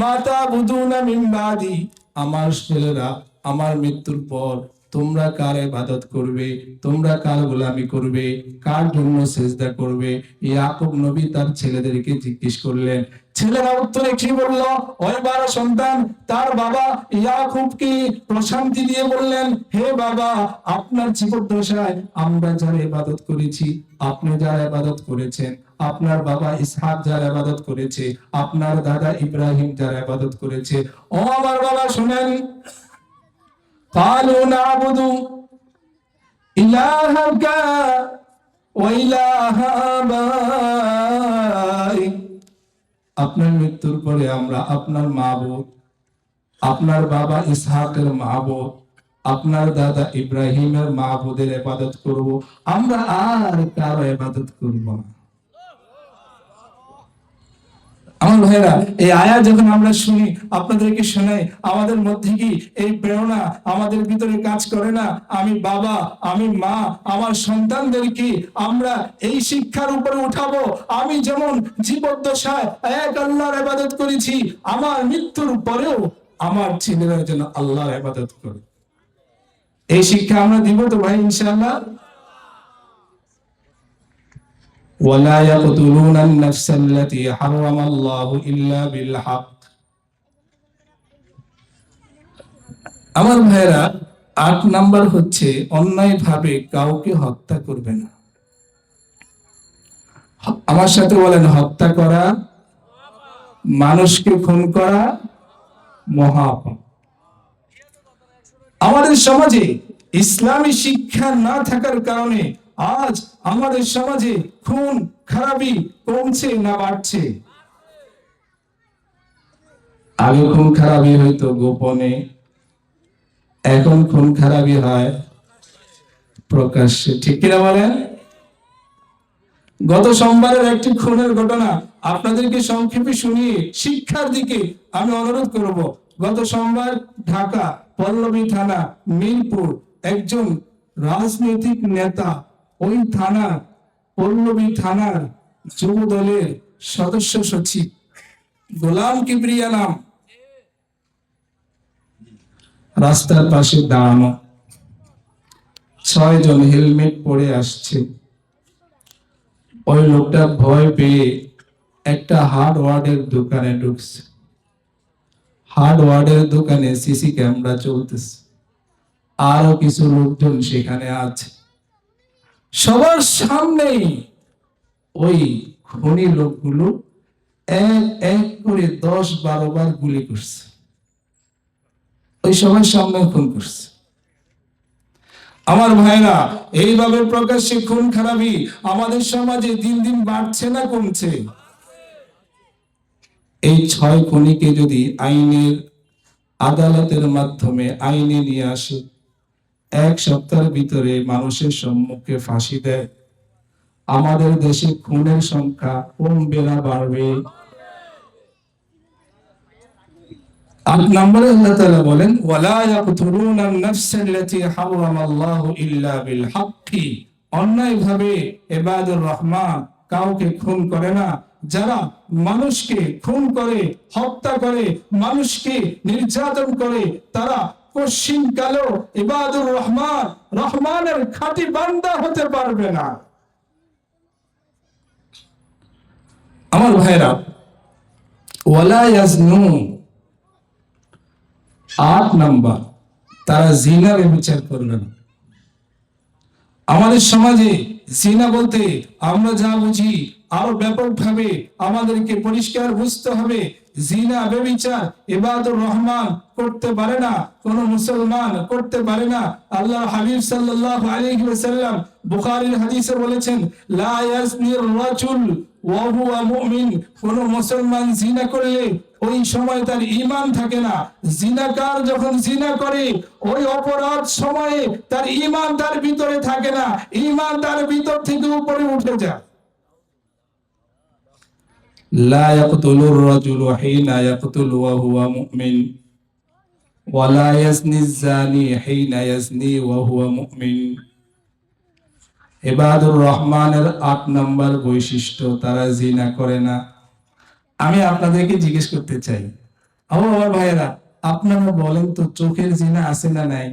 মাতা বুদুনা মিন বাদি, আমার ছেলেরা আমার মৃত্যুর পর তোমরা কার ইবাদত করবে, তোমরা কার গোলামি করবে, কার জন্য সিজদা করবে? ইয়াকুব নবী তার ছেলেদেরকে জিজ্ঞেস করলেন। ছেলেরা উত্তরে কি বলল? ওই 12 সন্তান তার বাবা ইয়াকুবকে প্রশান্তি দিয়ে বললেন, হে বাবা, আপনার জীবদ্দশায় আমরা যার ইবাদত করেছি, আপনি যার ইবাদত করেছেন, আপনার বাবা ইসহাক যার ইবাদত করেছে, আপনার দাদা ইব্রাহিম যার ইবাদত করেছে, ও আমার বাবা শুনেন, قالوا نعبد إلهك وإله آبائك, আপনার মৃত্যুর পরে আমরা আপনার মাবুদ, আপনার বাবা ইসহাকের মাবুদ, আপনার দাদা ইব্রাহিমের মাবুদের ইবাদত করব, আমরা আর কারো ইবাদত করব না। আমার ভাইরা, এই আয়াত যখন আমরা শুনি, আপনাদেরকে শোনাই, আমাদের মধ্যে কি এই প্রেরণা আমাদের ভিতরে কাজ করে না? আমি বাবা, আমি মা, আমার সন্তানদেরকে আমরা এই শিক্ষার উপরে উঠাবো, আমি যেমন জীবদ্দশায় এক আল্লাহর ইবাদত করেছি, আমার মৃত্যুর পরেও আমার ছেলেরা যেন আল্লাহর ইবাদত করে। এই শিক্ষা আমরা দিব তো ভাই ইনশাআল্লাহ। ولا يقتلون النفس التي حرم الله إلا بالحق। আমার ভাইরা, 8 নাম্বার হচ্ছে অন্যায়ভাবে কাউকে হত্যা করবে না। আমার সাথে বলেন, হত্যা করা, মানুষকে খুন করা মহাপাপ। আমাদের সমাজে ইসলামী শিক্ষা না থাকার কারণে আজ আমাদের সমাজে খুন খারাপি কমছে না বাড়ছে? আগে খুন খারাপি হয়তো গোপনে, এখন খুন খারাপি হয় প্রকাশ্যে, ঠিক কিনা বলেন? গত সোমবারের একটি খুনের ঘটনা আপনাদেরকে সংক্ষেপে শুনিয়ে শিক্ষার দিকে আমি অনুরোধ করব। গত সোমবার ঢাকা পল্লবী থানা মিরপুর একজন রাজনৈতিক নেতা, ওই থানা পল্লবী থানার যুব দলের সদস্য সচিব গোলাম কিবরিয়া নাম, রাস্তার পাশে দাঁড়ানো, 6 জন হেলমেট পরে আসছে। ওই লোকটা ভয় পেয়ে একটা হার্ডওয়্যারের দোকানে ঢুকছে। হার্ডওয়্যারের দোকানে সিসি ক্যামেরা চলতেছে, আরো কিছু লোকজন সেখানে আছে। সবার সামনেই ওই খুনি লোকগুলো এক এক করে 10-12 বার গুলি করছে। ওই সবার সামনে খুন করছে। আমার ভাইরা, এইভাবে প্রকাশ্যে খুন খারাপি আমাদের সমাজে দিন দিন বাড়ছে না কমছে? এই 6 খুনিকে যদি আইনের আদালতের মাধ্যমে আইনে নিয়ে আসে, 1 সপ্তাহের ভিতরে মানুষের সম্মুখে ফাঁসি দেয়, আমাদের দেশে খুনের সংখ্যা কমবে না বাড়বে? 8 নম্বরে আল্লাহ তাআলা বলেন, ওয়ালা ইয়াকতুলুনা আন-নাফসাল্লাতী হারামাল্লাহু ইল্লা বিল হাক্কি, অন্যায়ভাবে ইবাদুর রহমান কাউকে খুন করে না। যারা মানুষকে খুন করে, হত্যা করে, মানুষকে নির্যাতন করে, তারা কশিন কালো ইবাদুর রহমান, রহমানের খাঁটি বান্দা হতে পারবে না। আমার ভাইরা, ওয়ালা ইয়াজনুন, 8 নাম্বার, তারা জিনা ব্যভিচার করবে না। আমাদের সমাজে জিনা বলতে আমরা যা বুঝি আরো ব্যাপকভাবে আমাদেরকে পরিষ্কার বুঝতে হবে। জিনা ব্যভিচার ইবাদুর রহমান করতে পারে না, কোন মুসলমান করতে পারে না। আল্লাহ হাবিব সাল্লাল্লাহু আলাইহি ওয়াসাল্লাম বুখারীর হাদিসে বলেছেন, লা ইয়াজনির রাজুল ওয়া হুয়া মুমিন। কোন মুসলমান জিনা করলে ওই সময় তার ঈমান থাকে না। জিনাকার যখন জিনা করে ওই অপরাধ সময়ে তার ঈমান তার ভিতরে থাকে না, ঈমান তার ভিতর থেকে উপরে উঠে যায়। লা ইয়াকতুলুর রাজুলু হিনা ইয়াকতুলু ওয়া হুয়া মুমিন ওয়া লা ইয়াজনি যানি হিনা ইয়াজনি ওয়া হুয়া মুমিন। ইবাদুর রহমানের 8 নম্বর বৈশিষ্ট্য, তারা জিনা করে না। আমি আপনাদেরকে জিজ্ঞেস করতে চাই, আমার ভাইয়েরা, আপনারা বলেন তো চোখের জিনা আছে না নাই?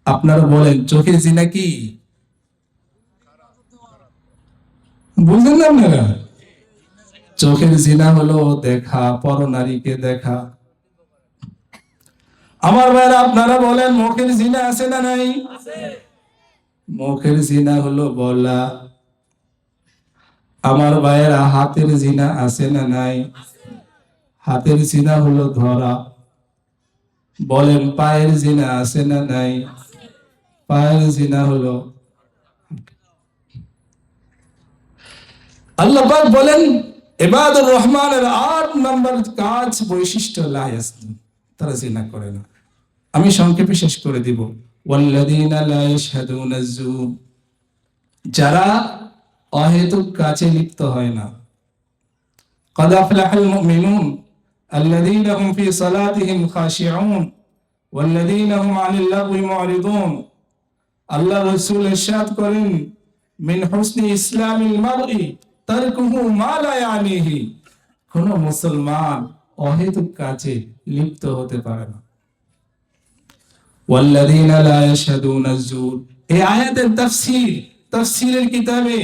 আপনারা বলেন চোখের জিনা কি? বুঝলেন না আপনারা? চোখের জিনা হলো দেখা, পরনারীকে দেখা। আমার ভাইয়েরা, আপনারা বলেন মুখের জিনা আছে না নাই? মুখের জিনা হলো বলা। আমার ভাইয়েরা, হাতের জিনা আছে না নাই? হাতের জিনা হলো ধরা। বলেন পায়ের জিনা আছে না নাই? পায়ের জিনা হলো। আল্লাহ পাক বলেন ইবাদুর রহমানের 8 নম্বর কাজ, বৈশিষ্ট্য, লা ইয়াসনুন, তারা জিনা করে না। আমি সংক্ষেপে শেষ করে দিব। ওয়াল্লাযীনা লা ইয়াশহাদুনা যুর, যারা অহেতুক কাজে লিপ্ত হয় না। قد أفلح المؤمنون الذين هم في صلاتهم خاشعون والذين هم عن اللغو معرضون। আল্লাহ রাসূল ইরশাদ করেন, মিন হুসনি ইসলামিল মারই তারকুহু মা লা ইয়ানিহি। কোন মুসলমান অহেতুক কাজে লিপ্ত হতে পারে না। ওয়াল্লাযীনা লা ইয়াশহাদুনা যুর, এই আয়াতের তাফসীর, তাফসীরের কিতাবে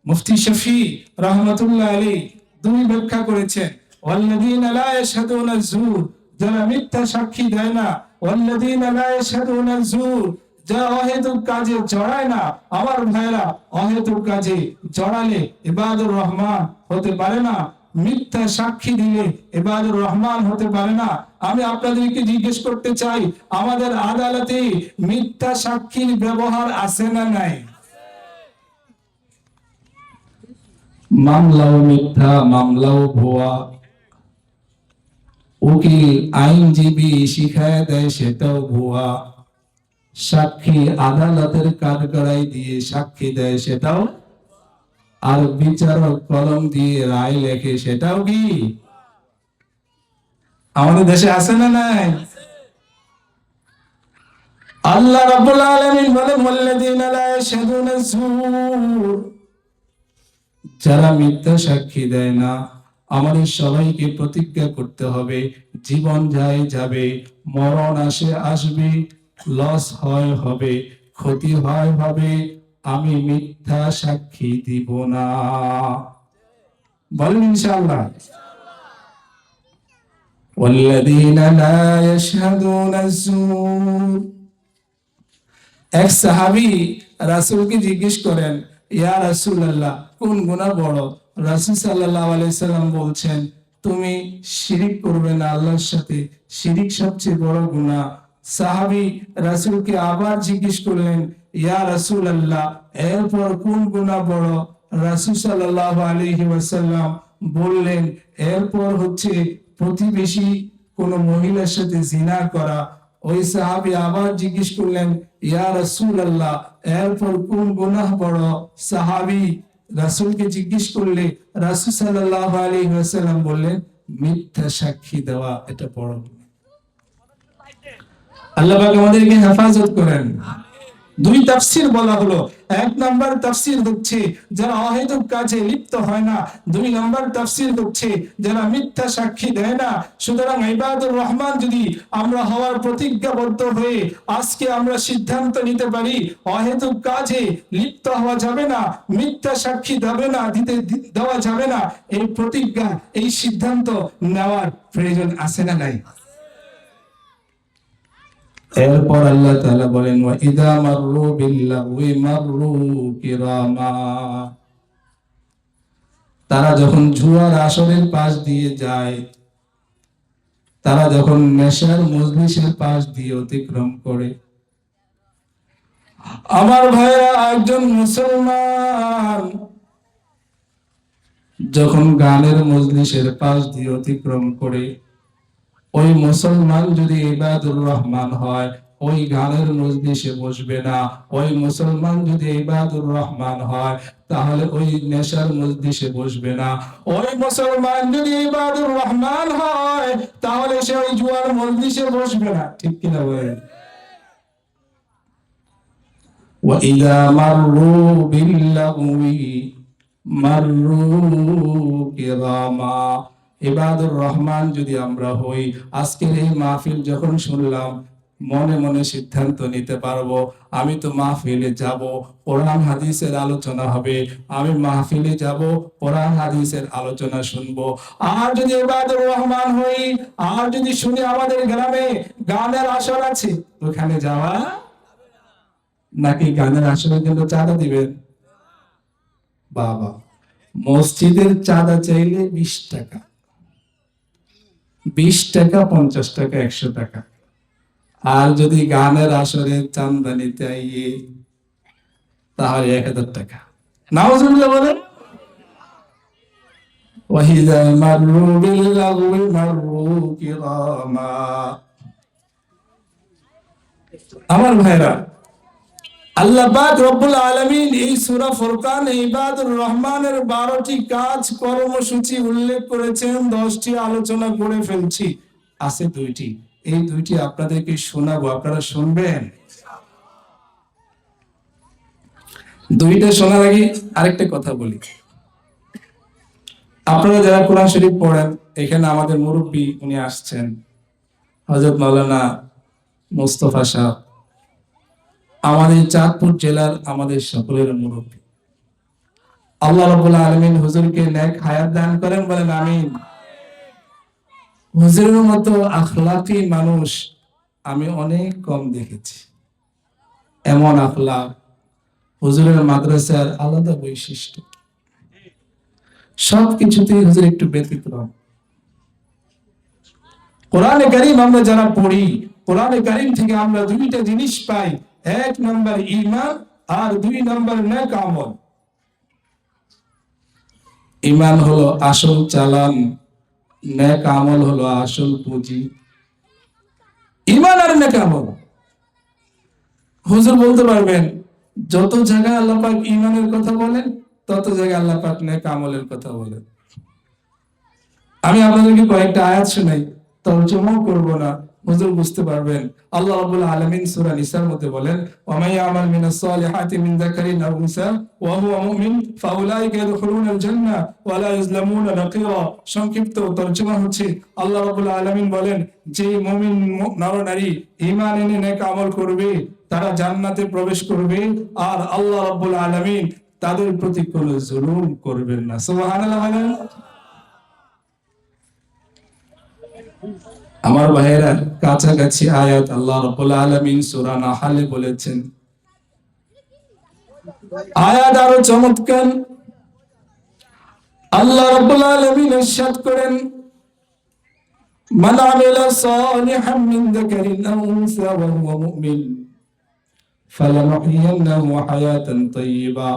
মুফতি শফি রাহমাতুল্লাহ আলাইহি 2 ব্যাখ্যা করেছেন। ওয়াল্লাযীনা লা ইয়াশহাদুনা যুর, যারা মিথ্যা সাক্ষী দেয় না। ওয়াল্লাযীনা লা ইয়াশহাদুনা যুর, যারা অহেতুক কাজে জড়ায় না। আমার ভাইরা, অহেতুক কাজে জড়ালে ইবাদুর রহমান হতে পারে না। মিথ্যা সাক্ষী দিলে ইবাদুর রহমান হতে পারে না। আমি আপনাদেরকে জিজ্ঞেস করতে চাই, আমাদের আদালতে মিথ্যা সাক্ষীর ব্যবহার আছে না নাই? মামলাও মিথ্যা, মামলাও ভুয়া। উকিল আইনজীবী শিখায় দেয় সেটাও ভুয়া। সাক্ষী আদালতের কাঠগড়াই দিয়ে সাক্ষী দেয় সেটাও, আর বিচারক কলম দিয়ে রায় লেখে সেটাও কি? আমাদের দেশে আছে না নাই? আল্লাহ রাব্বুল আলামিন বলেন, ওয়াল্লাযীনা লা ইয়াশহাদুনা যুর, যারা মিথ্যা সাক্ষী দেয় না। আমাদের সবাইকে প্রতিজ্ঞা করতে হবে, জীবন যায় যাবে, মরণ আসবে, লস হয় হবে, ক্ষতি হয় হবে, আমি মিথ্যা সাক্ষী দিব না। বলেন ইনশাআল্লাহ। ওয়াল্লাযীনা লা ইয়াশহাদুনা যুর। এক সাহাবী রাসূলকে জিজ্ঞেস করেন, ইয়া রাসূলুল্লাহ, কোন গুনাহ বড়? রাসূল সাল্লাল্লাহু আলাইহি সাল্লাম বলছেন, তুমি শিরিক করবে না আল্লাহর সাথে, শিরিক সবচেয়ে বড় গুনাহ। সাহাবী রাসূলকে আবার জিজ্ঞেস করলেন, ইয়া রাসূলুল্লাহ, এরপর কোন গুনাহ বড়? রাসূল সাল্লাল্লাহু আলাইহি ওয়াসাল্লাম বললেন, এরপর হচ্ছে প্রতিবেশী কোন মহিলার সাথে জিনা করা। ওই সাহাবী আবার জিজ্ঞেস করলেন, ইয়া রাসূলুল্লাহ, এরপর কোন গুনাহ বড়? সাহাবী রাসূলকে জিজ্ঞেস করলে রাসূল সাল্লাল্লাহু আলাইহি ওয়াসাল্লাম বললেন, মিথ্যা সাক্ষী দেওয়া এটা বড় গুনাহ। আল্লাহ পাক আমাদেরকে হেফাজত করেন। 2 তাফসীর বলা হলো, এক নাম্বার তাফসীর হচ্ছে যারা অহেতুক কাজে লিপ্ত হয় না, দুই নাম্বার তাফসীর হচ্ছে যারা মিথ্যা সাক্ষী দেয় না। সুতরাং ইবাদুর রহমান যদি আমরা হওয়ার প্রতিজ্ঞাবদ্ধ হয়ে আজকে আমরা সিদ্ধান্ত নিতে পারি অহেতুক কাজে লিপ্ত হওয়া যাবে না, মিথ্যা সাক্ষী দেওয়া যাবে না, এই প্রতিজ্ঞা এই সিদ্ধান্ত নেওয়ার প্রয়োজন আছে না নাই? এরপর আল্লাহ তাআলা বলেন ওয়া ইযা মাররু বিল্লাহি মাররু কিরামা, তারা যখন জুয়ার আসরের পাশ দিয়ে যায়, তারা যখন নেশার মজলিসের পাশ দিয়ে অতিক্রম করে, আমার ভাইরা একজন মুসলমান যখন গানের মজলিসের পাশ দিয়ে অতিক্রম করে, ওই মুসলমান যদি ইবাদুর রহমান হয় ওই গানের মজলিসে বসবে না। ওই মুসলমান যদি ইবাদুর রহমান হয় তাহলে ওই নেশার মজলিসে বসবে না। ওই মুসলমান যদি ইবাদুর রহমান হয় তাহলে সে ওই জুয়ার মজলিসে বসবে না। ঠিক কিনা বলেন? وَإِذَا مَرُّوا بِاللَّغْوِ مَرُّوا كِرَامًا। ইবাদুর রহমান যদি আমরা হই, আজকের এই মাহফিল যখন শুনলাম মনে মনে সিদ্ধান্ত নিতে পারবো আমি তো মাহফিলে যাব, কোরআন হাদিসের আলোচনা হবে, আমি মাহফিলে যাব, কোরআন হাদিসের আলোচনা শুনবো। আর যদি ইবাদুর রহমান হই, আর যদি শুনি আমাদের গ্রামে গানের আসর আছে, ওখানে যাওয়া নাকি গানের আসরের জন্য চাঁদা দিবেন? বাবা, মসজিদের চাঁদা চাইলে 20 টাকা, 20 টাকা, 50 টাকা, 100 টাকা। আর যদি গানের আসরে চাঁদা নিতে আইয়ে তাহলে 1000 টাকা। নাউজুবিল্লাহ বলেন। ওয়াহিদা মাররু বিল্লাগwi মাররু কিরামা। আমার ভাইরা, আল্লাহ পাক রব্বুল আলামিন এই সূরা ফুরকানে ইবাদুর রহমানের 12টি কাজ কর্মসূচি উল্লেখ করেছেন, 10টি আলোচনা করে ফেলছি, আছে 2টি। এই 2টি আপনাদেরকে শোনাবো, আপনারা শুনবেন। 2টা শোনার আগে আরেকটা কথা বলি। আপনারা যারা কোরআন শরীফ পড়েন, এখানে আমাদের মুরব্বী উনি আসছেন, হযরত মাওলানা মুস্তাফা সাহেব, আমাদের চাঁদপুর জেলার আমাদের সকলের মুরব্বী। আল্লাহ রাব্বুল আলামিন হুজুরকে নেক হায়াত দান করেন, বলেন আমিন। হুজুরের মতো আখলাকি মানুষ আমি অনেক কম দেখেছি। এমন আখলাক, হুজুরের মাদ্রাসার আলাদা বৈশিষ্ট্য, সবকিছুতেই হুজুর একটু ব্যতিক্রম। কোরআনে কারীম আমরা যারা পড়ি, কোরআনে কারীম থেকে আমরা 2টা জিনিস পাই, 1 নাম্বার ঈমান আর 2 নাম্বার নেক আমল। ঈমান হলো আসল চালান, নেক আমল হলো আসল পুঁজি। ঈমান আর নেক আমল, হুজুর বলতে পারবেন যত জায়গায় আল্লাহ পাক ঈমানের কথা বলেন তত জায়গায় আল্লাহ পাক নেক আমলের কথা বলেন। আমি আপনাদেরকে কয়েকটা আয়াত শোনাই, তর্জমা করব না, হুজুর বুঝতে পারবেন। আল্লাহ রাব্বুল আলামিন সূরা নিসার মধ্যে বলেন ওয়া মান ইয়ামাল মিনাস সালিহাতি মিন যাকারিন আও উনসা ওয়া হুয়া মুমিন ফাউলাইকা ইয়াদখুলুনাল জান্নাহ ওয়া লা ইউজলামুনা নাকিরা। সংক্ষিপ্ত তর্জমা হচ্ছে আল্লাহ রাব্বুল আলামিন বলেন যে মুমিন নর-নারী ঈমান এনে নেক আমল করবে তারা জান্নাতে প্রবেশ করবে, আর আল্লাহ রাব্বুল আলামিন তাদের প্রতি কোনো জুলুম করবেন না। সুবহানাল্লাহ বলেন। আমার ভাইয়েরা, কাছাকাছি আয়াত আল্লাহ রাব্বুল আলামিন সূরা নাহলে বলেছেন, আয়াত আরো চমৎকার। আল্লাহ রাব্বুল আলামিন ইরশাদ করেন মান আমিলা সালিহান মিন যাকারিন আও উনসা ওয়া হুয়া মুমিন ফালানুহয়িন্নাহু হায়াতান তাইয়্যিবা।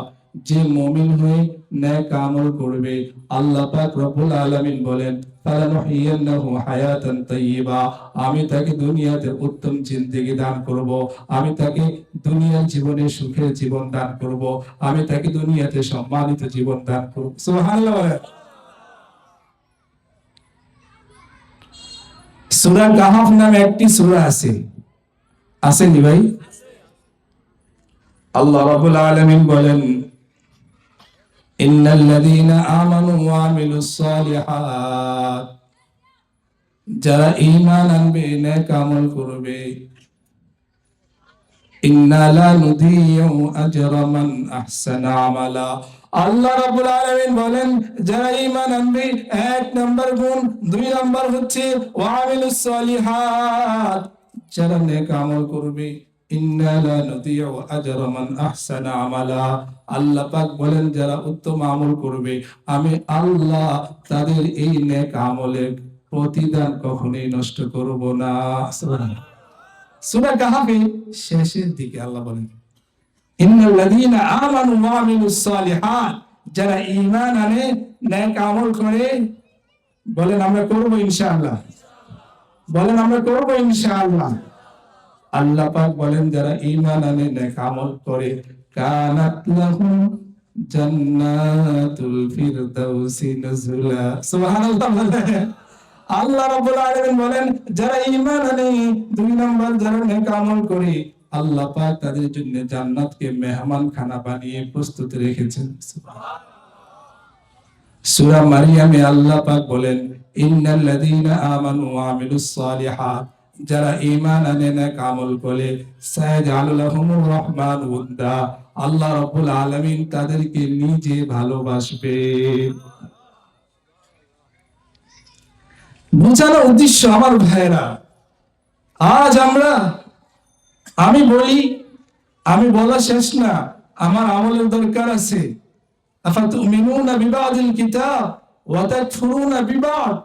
যে মুমিন হয়ে নেক আমল করবে, আল্লাহ পাক রব্বুল আলামিন বলেন ফালানুহয়িন্নাহু হায়াতান তাইয়্যিবা, আমি তাকে দুনিয়াতে উত্তম জিন্দেগি দান করব, আমি তাকে দুনিয়ার জীবনে সুখের জীবন দান করব, আমি তাকে দুনিয়াতে সম্মানিত জীবন দান করব। সুবহানাল্লাহ। সূরা কাহফ নামে একটি সূরা আছে, আসেনি ভাই? আল্লাহ রাব্বুল আলামিন বলেন, ইন্নাল্লাযীনা আমানু ওয়া আমিলুস সালিহাত, যারা ঈমান আনবে, নেক আমল করবে, ইন্না লা নুদিয়ু আজরা মান আহসানা আমালা। আল্লাহ রাব্বুল আলামিন বলেন, যারা ঈমান আনবে, এক নাম্বার গুণ, দুই নাম্বার হচ্ছে ওয়া আমিলুস সালিহাত, যারা নেক আমল করবে, ইন্না লা নুদিয়ু আজরা মান আহসানা আমালা। আল্লাহ পাক বলেন, যারা উত্তম আমল করবে, আমি আল্লাহ তাদের এই নেক আমলের প্রতিদান কখনোই নষ্ট করব না। সুবহানাল্লাহ। সূরা কাহফে শেষের দিকে আল্লাহ বলেন, ইন্নাল্লাযীনা আমানু ওয়া আমিলুস সালিহাত, যারা ঈমান আনে, নেক আমল করে, বলেন আমরা করব ইনশাআল্লাহ, বলেন আমরা করব ইনশাআল্লাহ। আল্লাহ পাক বলেন, যারা ঈমান আনে, নেক আমল করে, কানাত লাহুম জান্নাতুল ফিরদাউসি নুজুলা। সুবহানাল্লাহ বলেন। আল্লাহ রাব্বুল আলামিন বলেন, যারা ঈমান আনে, দুই নাম্বার যারা নেক আমল করে, আল্লাহ পাক তাদের জন্য জান্নাতকে মেহমানখানা বানিয়ে প্রস্তুত রেখেছেন। সূরা মারিয়ামে আল্লাহ পাক বলেন, ইন্নাল্লাযীনা আমানু ওয়া আমিলুস সালিহাত, যারা ঈমান আনে, নেক আমল করে, সায়াজআলু লাহুমুর রহমানু উদ্দা, আল্লাহ রাব্বুল আলামিন তাদেরকে নিজে ভালোবাসবে। বোঝানো উদ্দেশ্য আমার ভাইরা, আজ আমি বলি, আমি বলা শেষ না, আমার আমলের দরকার আছে। আফাতুমিনুনা বিবাদিল কিতাব ওয়া তাকফুরুনা বিবাদ,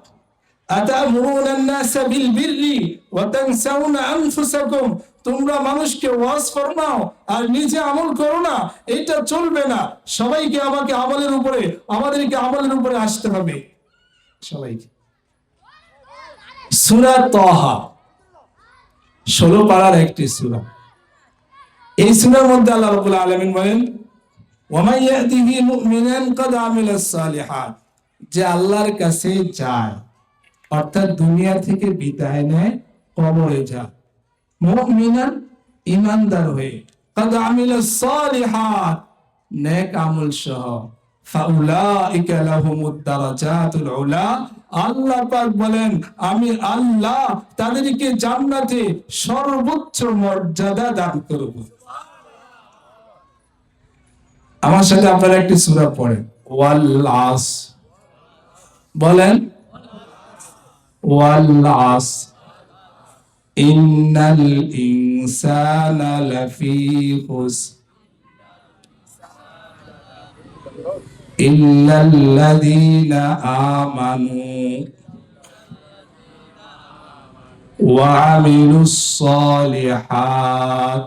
আতামুরুনা আন-নাসা বিল বিররি ওয়া তানসাউনা আনফুসাকুম, তোমরা মানুষকে ওয়াজ ফরমাও আর নিজে আমল করো না, এটা চলবে না। সবাইকে আমাদেরকে আমলের উপরে আসতে হবে, সবাইকে। সূরা তাহা 16 পারার একটি সূরা। এই সূরার মধ্যে আল্লাহ রাব্বুল আলামিন বলেন, ওয়া মান ইয়াতিহি মুমিনান কাদ আমিলাস সালিহাত, যে আল্লাহর কাছে যায়, অর্থাৎ দুনিয়া থেকে বিদায় নেয়, কবরে যায়, মুমিনান ঈমানদার হয়ে, কাদ আমিলাস সালিহাত নেক আমল সহ, ফাউলাইকা লাহুমুদ দারাজাতুল উলা, আল্লাহ পাক বলেন, আমি আল্লাহ তাদেরকে জান্নাতে সর্বোচ্চ মর্যাদা দান করব। আমার সাথে আপনারা একটি সূরা পড়েন, ওয়াল আস, বলেন ওয়াল আস, ইন্নাল ইনসানা লাফি খুসর ইল্লাল্লাযীনা আমানু ওয়া আমিলুস সালিহাত।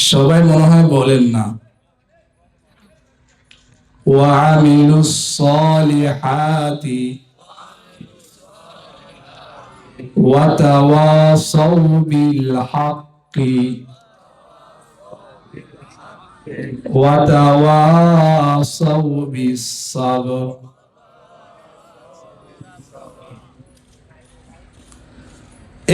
সবাই মনে হয় বলেন না, ওয়া আমিলুস সালিহাতি ওয়া তাওয়াসাউ বিল হাক্কি ওয়া তাওয়াসাউ বিস সাবর।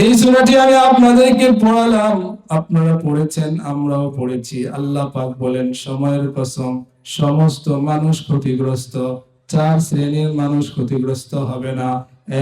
এই সূরাটি আমি আপনাদেরকে পড়ালাম, আপনারা পড়েছেন, আমরাও পড়েছি। আল্লাহ পাক বলেন, সময়ের কসম, সমস্ত মানুষ ক্ষতিগ্রস্ত, চার শ্রেণীর মানুষ ক্ষতিগ্রস্ত হবে না।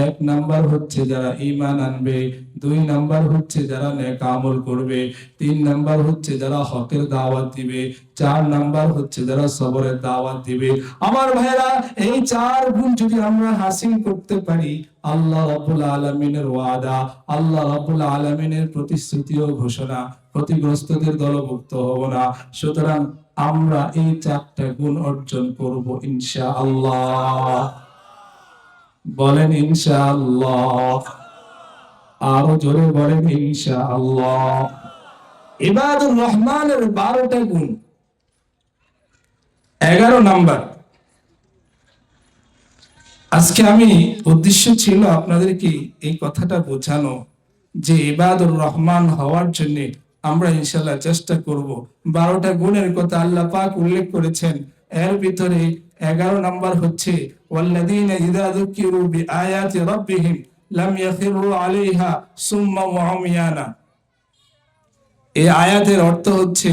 এক নাম্বার হচ্ছে যারা ঈমান আনবে, দুই নাম্বার হচ্ছে যারা নেক আমল করবে, তিন নাম্বার হচ্ছে যারা হকের দাওয়াত দিবে, চার নাম্বার হচ্ছে যারা সবরের দাওয়াত দিবে। আমার ভাইরা, এই চার গুণ যদি আমরা হাসিল করতে পারি, আল্লাহ রাব্বুল আলামিনের ওয়াদা, আল্লাহ রাব্বুল আলামিনের প্রতিশ্রুতি ও ঘোষণা, ক্ষতিগ্রস্তদের দলভুক্ত হব না। সুতরাং আমরা এই চারটা গুণ অর্জন করব ইনশাআল্লাহ, বলেন ইনশাআল্লাহ, আরো জোরে বলেন ইনশাআল্লাহ। ইবাদুর রহমানের 12টা গুণ, 11 নাম্বার। আজকে উদ্দেশ্য ছিল আপনাদেরকে এই কথাটা বোঝানো যে ইবাদুর রহমান হওয়ার জন্য আমরা ইনশাআল্লাহ চেষ্টা করব। 12টা গুণের কথা আল্লাহ পাক উল্লেখ করেছেন, এর ভিতরে 11 নাম্বার হচ্ছে ওয়াল্লাযীনা ইযা যুকিরু বিআয়াতি রাব্বিহিম লাম ইয়াখিরু আলাইহা সুম্মা ওয়া উমিয়ানা। এই আয়াতের অর্থ হচ্ছে,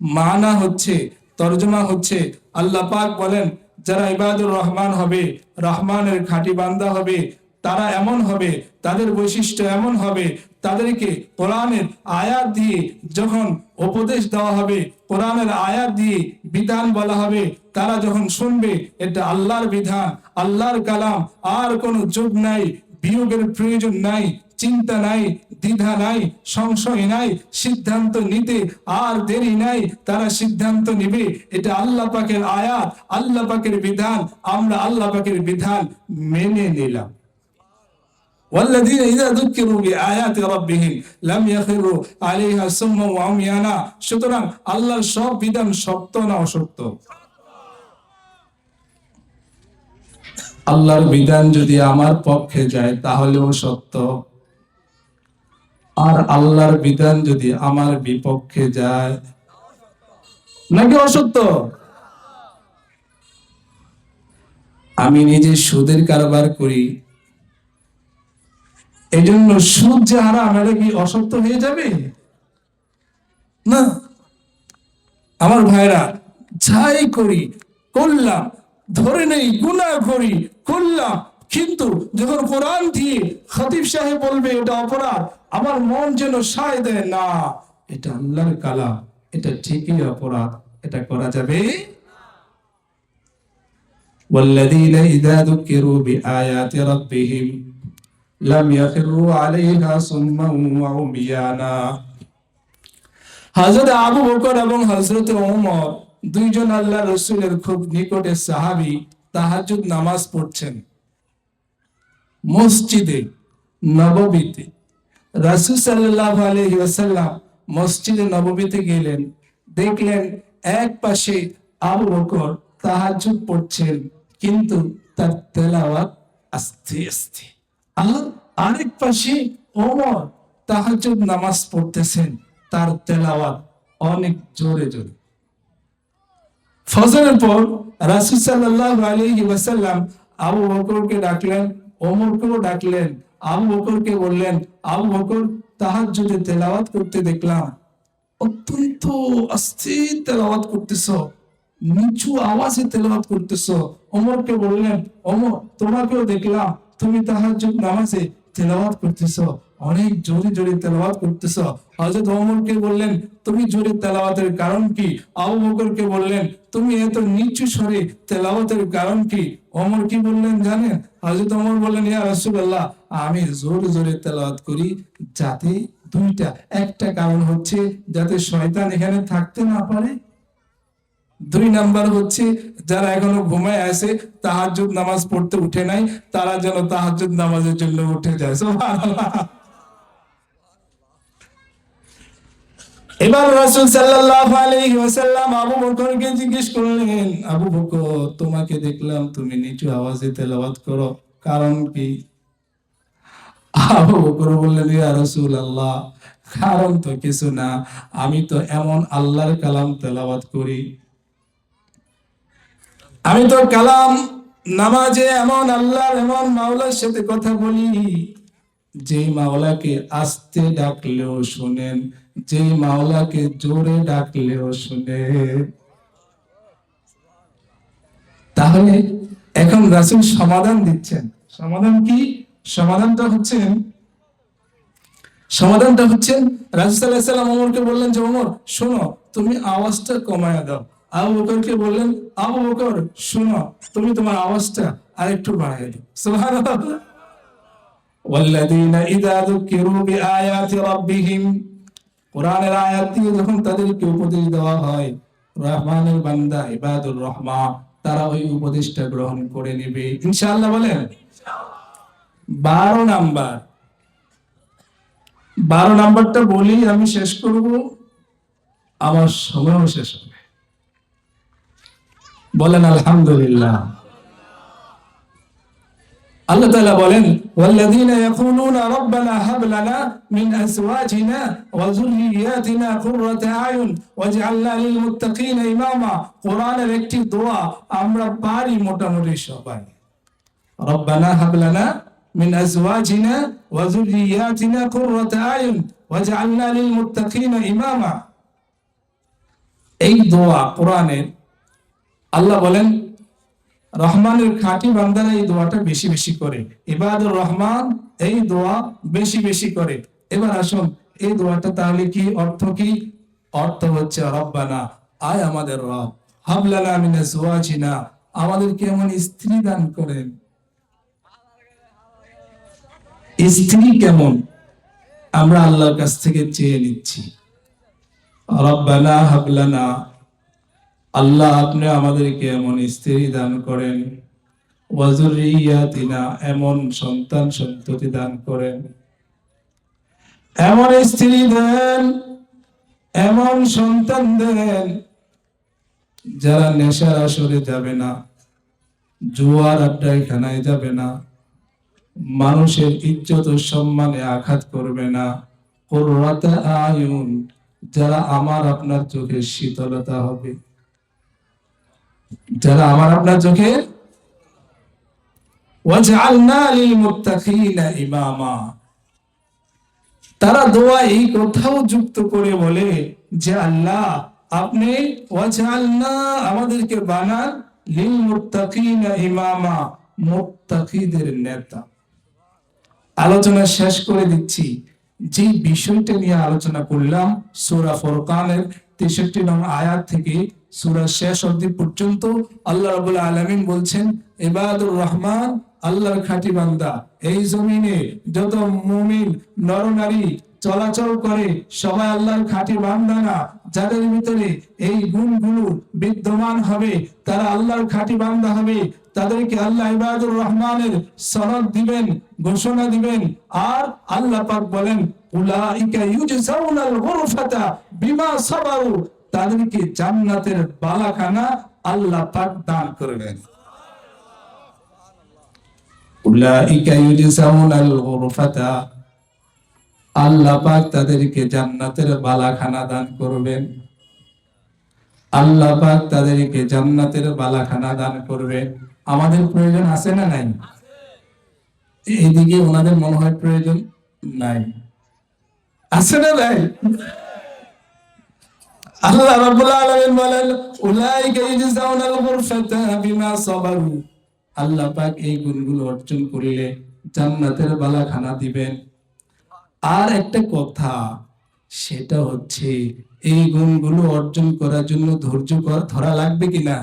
মানা হচ্ছে, তর্জমা হচ্ছে, আল্লাহ পাক বলেন যারা ইবাদুর রহমান হবে, রহমানের খাঁটি বান্দা হবে, তারা এমন হবে, তাদের বৈশিষ্ট্য এমন হবে, তাদেরকে কোরআনের আয়াত দিয়ে যখন উপদেশ দেওয়া হবে, কোরআনের আয়াত দিয়ে বিধান বলা হবে, তারা যখন শুনবে এটা আল্লাহর বিধান, আল্লাহর কালাম, আর কোনো যোগ নাই, বিয়োগের প্রয়োজন নাই, চিন্তা নাই, দ্বিধা নাই, সংশয় নাই, সিদ্ধান্ত নিতে আর দেরি নাই, তারা সিদ্ধান্ত নিবে এটা আল্লাহ পাকের আয়াত, আল্লাহ পাকের বিধান, আমরা আল্লাহ পাকের বিধান মেনে নিলাম। والذين إذا ذكروا بآيات ربهم لم يخروا عليها صما وعميانا। সুতরাং আল্লাহর সব বিধান সত্য না অসত্য? আল্লাহর বিধান যদি আমার পক্ষে যায় তাহলেও সত্য, আর আল্লাহর বিধান যদি আমার বিপক্ষে যায় নাকি অসত্য? আমি নিজে সুদের কারবার করি, এজন্য সুদ যে হারাম এটা কি অসত্য হয়ে যাবে? না। আমার ভাইরা, যাই করি করলাম, ধরে নেই গুনাহ করি করলাম, কিন্তু যখন কোরআন দিয়ে খতিব সাহেব বলবে এটা অপরাধ, আমার মন যেন সায় দেয় না, এটা আল্লাহর কালাম, এটা ঠিকই অপরাধ, এটা করা যাবে। والذين إذا ذكروا بآيات ربهم لم يخروا عليها صما وعميانا। হযরত আবু বকর এবং হযরত ওমর দুইজন আল্লাহ রাসূলের খুব নিকটের সাহাবী তাহাজ্জুদ নামাজ পড়ছেন মসজিদে নববীতে। রাসূল সাল্লাল্লাহু আলাইহি ওয়াসাল্লাম মসজিদে নববীতে গেলেন, দেখলেন এক পাশে আবু বকর তাহাজ্জুদ পড়ছেন, কিন্তু তার তেলাওয়াত আস্তে আস্তে, আর আরেক পাশে ওমর তাহাজ্জুদ নামাজ পড়তেছেন, তার তেলাওয়াত অনেক জোরে জোরে। ফজরের পর রাসূল সাল্লাল্লাহু আলাইহি ওয়াসাল্লাম আবু বকরকে ডাকলেন, ওমরকেও ডাকলেন। আবু বকরকে বললেন, আবু বকর, তাহাজ্জুদে তেলাওয়াত করতে দেখলাম, অত্যন্ত আস্তে তেলাওয়াত করতেছো, নিচু আওয়াজে তেলাওয়াত করতেছো। ওমরকে বললেন, ওমর, তোমাকেও দেখলাম তুমি তাহাজ্জুদ নামাজে তেলাওয়াত করতেছো, অনেক জোরে জোরে তেলাওয়াত করতেছো। হযরত ওমরকে বললেন, তুমি জোরে তেলাওয়াতের কারণ কি? আবু বকরকে বললেন, তুমি এত নিচু স্বরে তেলাওয়াতের কারণ কি? ওমর কি বললেন জানেন? হযরত ওমর বললেন, ইয়া রাসূলুল্লাহ, আমি জোরে জোরে তেলাওয়াত করি যাতে দুইটা, একটা কারণ হচ্ছে যাতে শয়তান এখানে থাকতে না পারে, দুই নাম্বার হচ্ছে যারা এখনো ঘুমায় আছে, তাহাজ্জুদ নামাজ পড়তে উঠে নাই, তারা যেন তাহাজ্জুদ নামাজের জন্য উঠে যায়। সুবহানাল্লাহ। এবার রাসূল সাল্লাল্লাহু আলাইহি ওয়াসাল্লাম আবু বকরকে জিজ্ঞেস করলেন, আবু বকর, তোমাকে দেখলাম তুমি নিচু আওয়াজে তেলাওয়াত করো, কারণ কি? আবু বকর বললেন, ইয়া রাসূলুল্লাহ, কারণ তো কিছু না, আমি তো এমন আল্লাহর কালাম তেলাওয়াত করি, আমি তো কালাম নামাজে এমন আল্লাহর, এমন মাওলার সাথে কথা বলি, যে মাওলাকে আস্তে ডাকলেও শুনেন, যে মাওলাকে জোরে ডাকলেও শুনেন। তাহলে এখন রাসূল সমাধান দিচ্ছেন। সমাধান কি? সমাধানটা হচ্ছে রাসূল সাল্লাল্লাহু আলাইহি ওয়াসাল্লাম ওমরকে বললেন যে, ওমর শোনো, তুমি আওয়াজটা কমায়া দাও। আবু বকরকে বললেন, আবু বকর শোনো, তুমি তোমার আওয়াজটা আরেকটু বাড়ায় দাও। সুবহানাল্লাহ। ওয়াল্লাযীনা ইযা যুকিরু বিআয়াতি রাব্বিহিম, কোরআনের আয়াত দিয়ে যখন তাদেরকে উপদেশ দেওয়া হয়, রহমানের বান্দা ইবাদুর রহমান তারা ওই উপদেশটা গ্রহণ করে নেবে ইনশাআল্লাহ। বলেন 12 নাম্বারটা বলি, আমি শেষ করব, আমার সময়ও শেষ হবে। বলেন আলহামদুলিল্লাহ। আল্লাহ তাআলা বলেন, ওয়াল্লাযীনা ইয়াকুলুনা রাব্বানা হাব লানা মিন আজওয়াজিনা ওয়া যুররিয়াতিনা কুররাতা আয়ুন ওয়াজআলনা লিল মুত্তাকিনা ইমামা। কোরআনের একটি দোয়া আমরা পারি মোটামুটি সবাই, রব্বানা হাব লানা মিন আজওয়াজিনা ওয়া যুররিয়াতিনা কুররাতা আয়ুন ওয়াজআলনা লিল মুত্তাকিনা ইমামা। এই দোয়া কোরআনের আল্লাহ বলেন রহমানের খাঁটি বান্দারা এই দোয়াটা বেশি বেশি করে, ইবাদুর রহমান এই দোয়া বেশি বেশি করে। এবার আসুন এই দোয়াটা তাহলে কি অর্থ, কি অর্থ হচ্ছে রব্বানা, আয় আমাদের রব, হাবলানা মিন আজওয়াজিনা, আমাদেরকে এমন স্ত্রী দান করেন। স্ত্রী কেমন আমরা আল্লাহর কাছ থেকে চেয়ে নিচ্ছি। রব্বানা হাবলানা, আল্লাহ আপনি আমাদেরকে এমন স্ত্রী দান করেন, ওয়া যুররিয়াতিনা, এমন সন্তান সন্ততি দান করেন, এমন স্ত্রী দেন, এমন সন্তান দেন যারা নেশার আসরে যাবে না, জুয়ার আড্ডায় খানায় যাবে না, মানুষের ইজ্জত ও সম্মানে আঘাত করবে না, কুররাতা আয়ুন, যারা আমার আপনার চোখের শীতলতা হবে, যারা আমার আপনার চোখে, ওয়াজআলনা লিল মুত্তাকিনা ইমামা। তারা দোয়া এই কথাও যুক্ত করে বলে যে আল্লাহ আপনি ওয়াজআলনা, আমাদেরকে বানান, লিল মুত্তাকিনা ইমামা, মুত্তাকিদের নেতা। আলোচনা শেষ করে দিচ্ছি, যে বিষয়টা নিয়ে আলোচনা করলাম সূরা ফুরকানের 63 নং আয়াত থেকে সূরা শেষ অবধি পর্যন্ত আল্লাহ রাব্বুল আলামিন বলছেন ইবাদুর রহমান আল্লাহর খাঁটি বান্দা, এই জমিনে যত মুমিন নরনারী চলাচল করে সবাই আল্লাহর খাঁটি বান্দা না। যাদের ভিতরে এই গুণগুলো বিদ্যমান হবে তারা আল্লাহর খাঁটি বান্দা হবে, তাদেরকে আল্লাহ ইবাদুর রহমানের সনদ দিবেন, ঘোষণা দিবেন। আর আল্লাহ পাক বলেন উলাইকা ইউজজাউনাল গুরফাতা বিমা সাবারু, তাদেরকে জান্নাতের বালাখানা আল্লাহ পাক দান করবেন। উলাইকা ইউজজাউনাল গুরফাতা, আল্লাহ পাক তাদেরকে জান্নাতের বালাখানা দান করবেন। আল্লাহ পাক তাদেরকে জান্নাতের বালাখানা দান করবেন। আমাদের প্রয়োজন আছে না নাই? এইদিকে ওনাদের মনে হয় প্রয়োজন নাই, আছে না নাই? আল্লাহ রাব্বুল আলামিন বলেন উলাইকা ইউজজাউনাল গুরফাতা বিমা সাবারু, আল্লাহ পাক এই গুণগুলো অর্জন করলে জান্নাতের বালাখানা দিবেন। আর একটা কথা, সেটা হচ্ছে এই গুণগুলো অর্জন করার জন্য ধৈর্য ধরা লাগবে কিনা?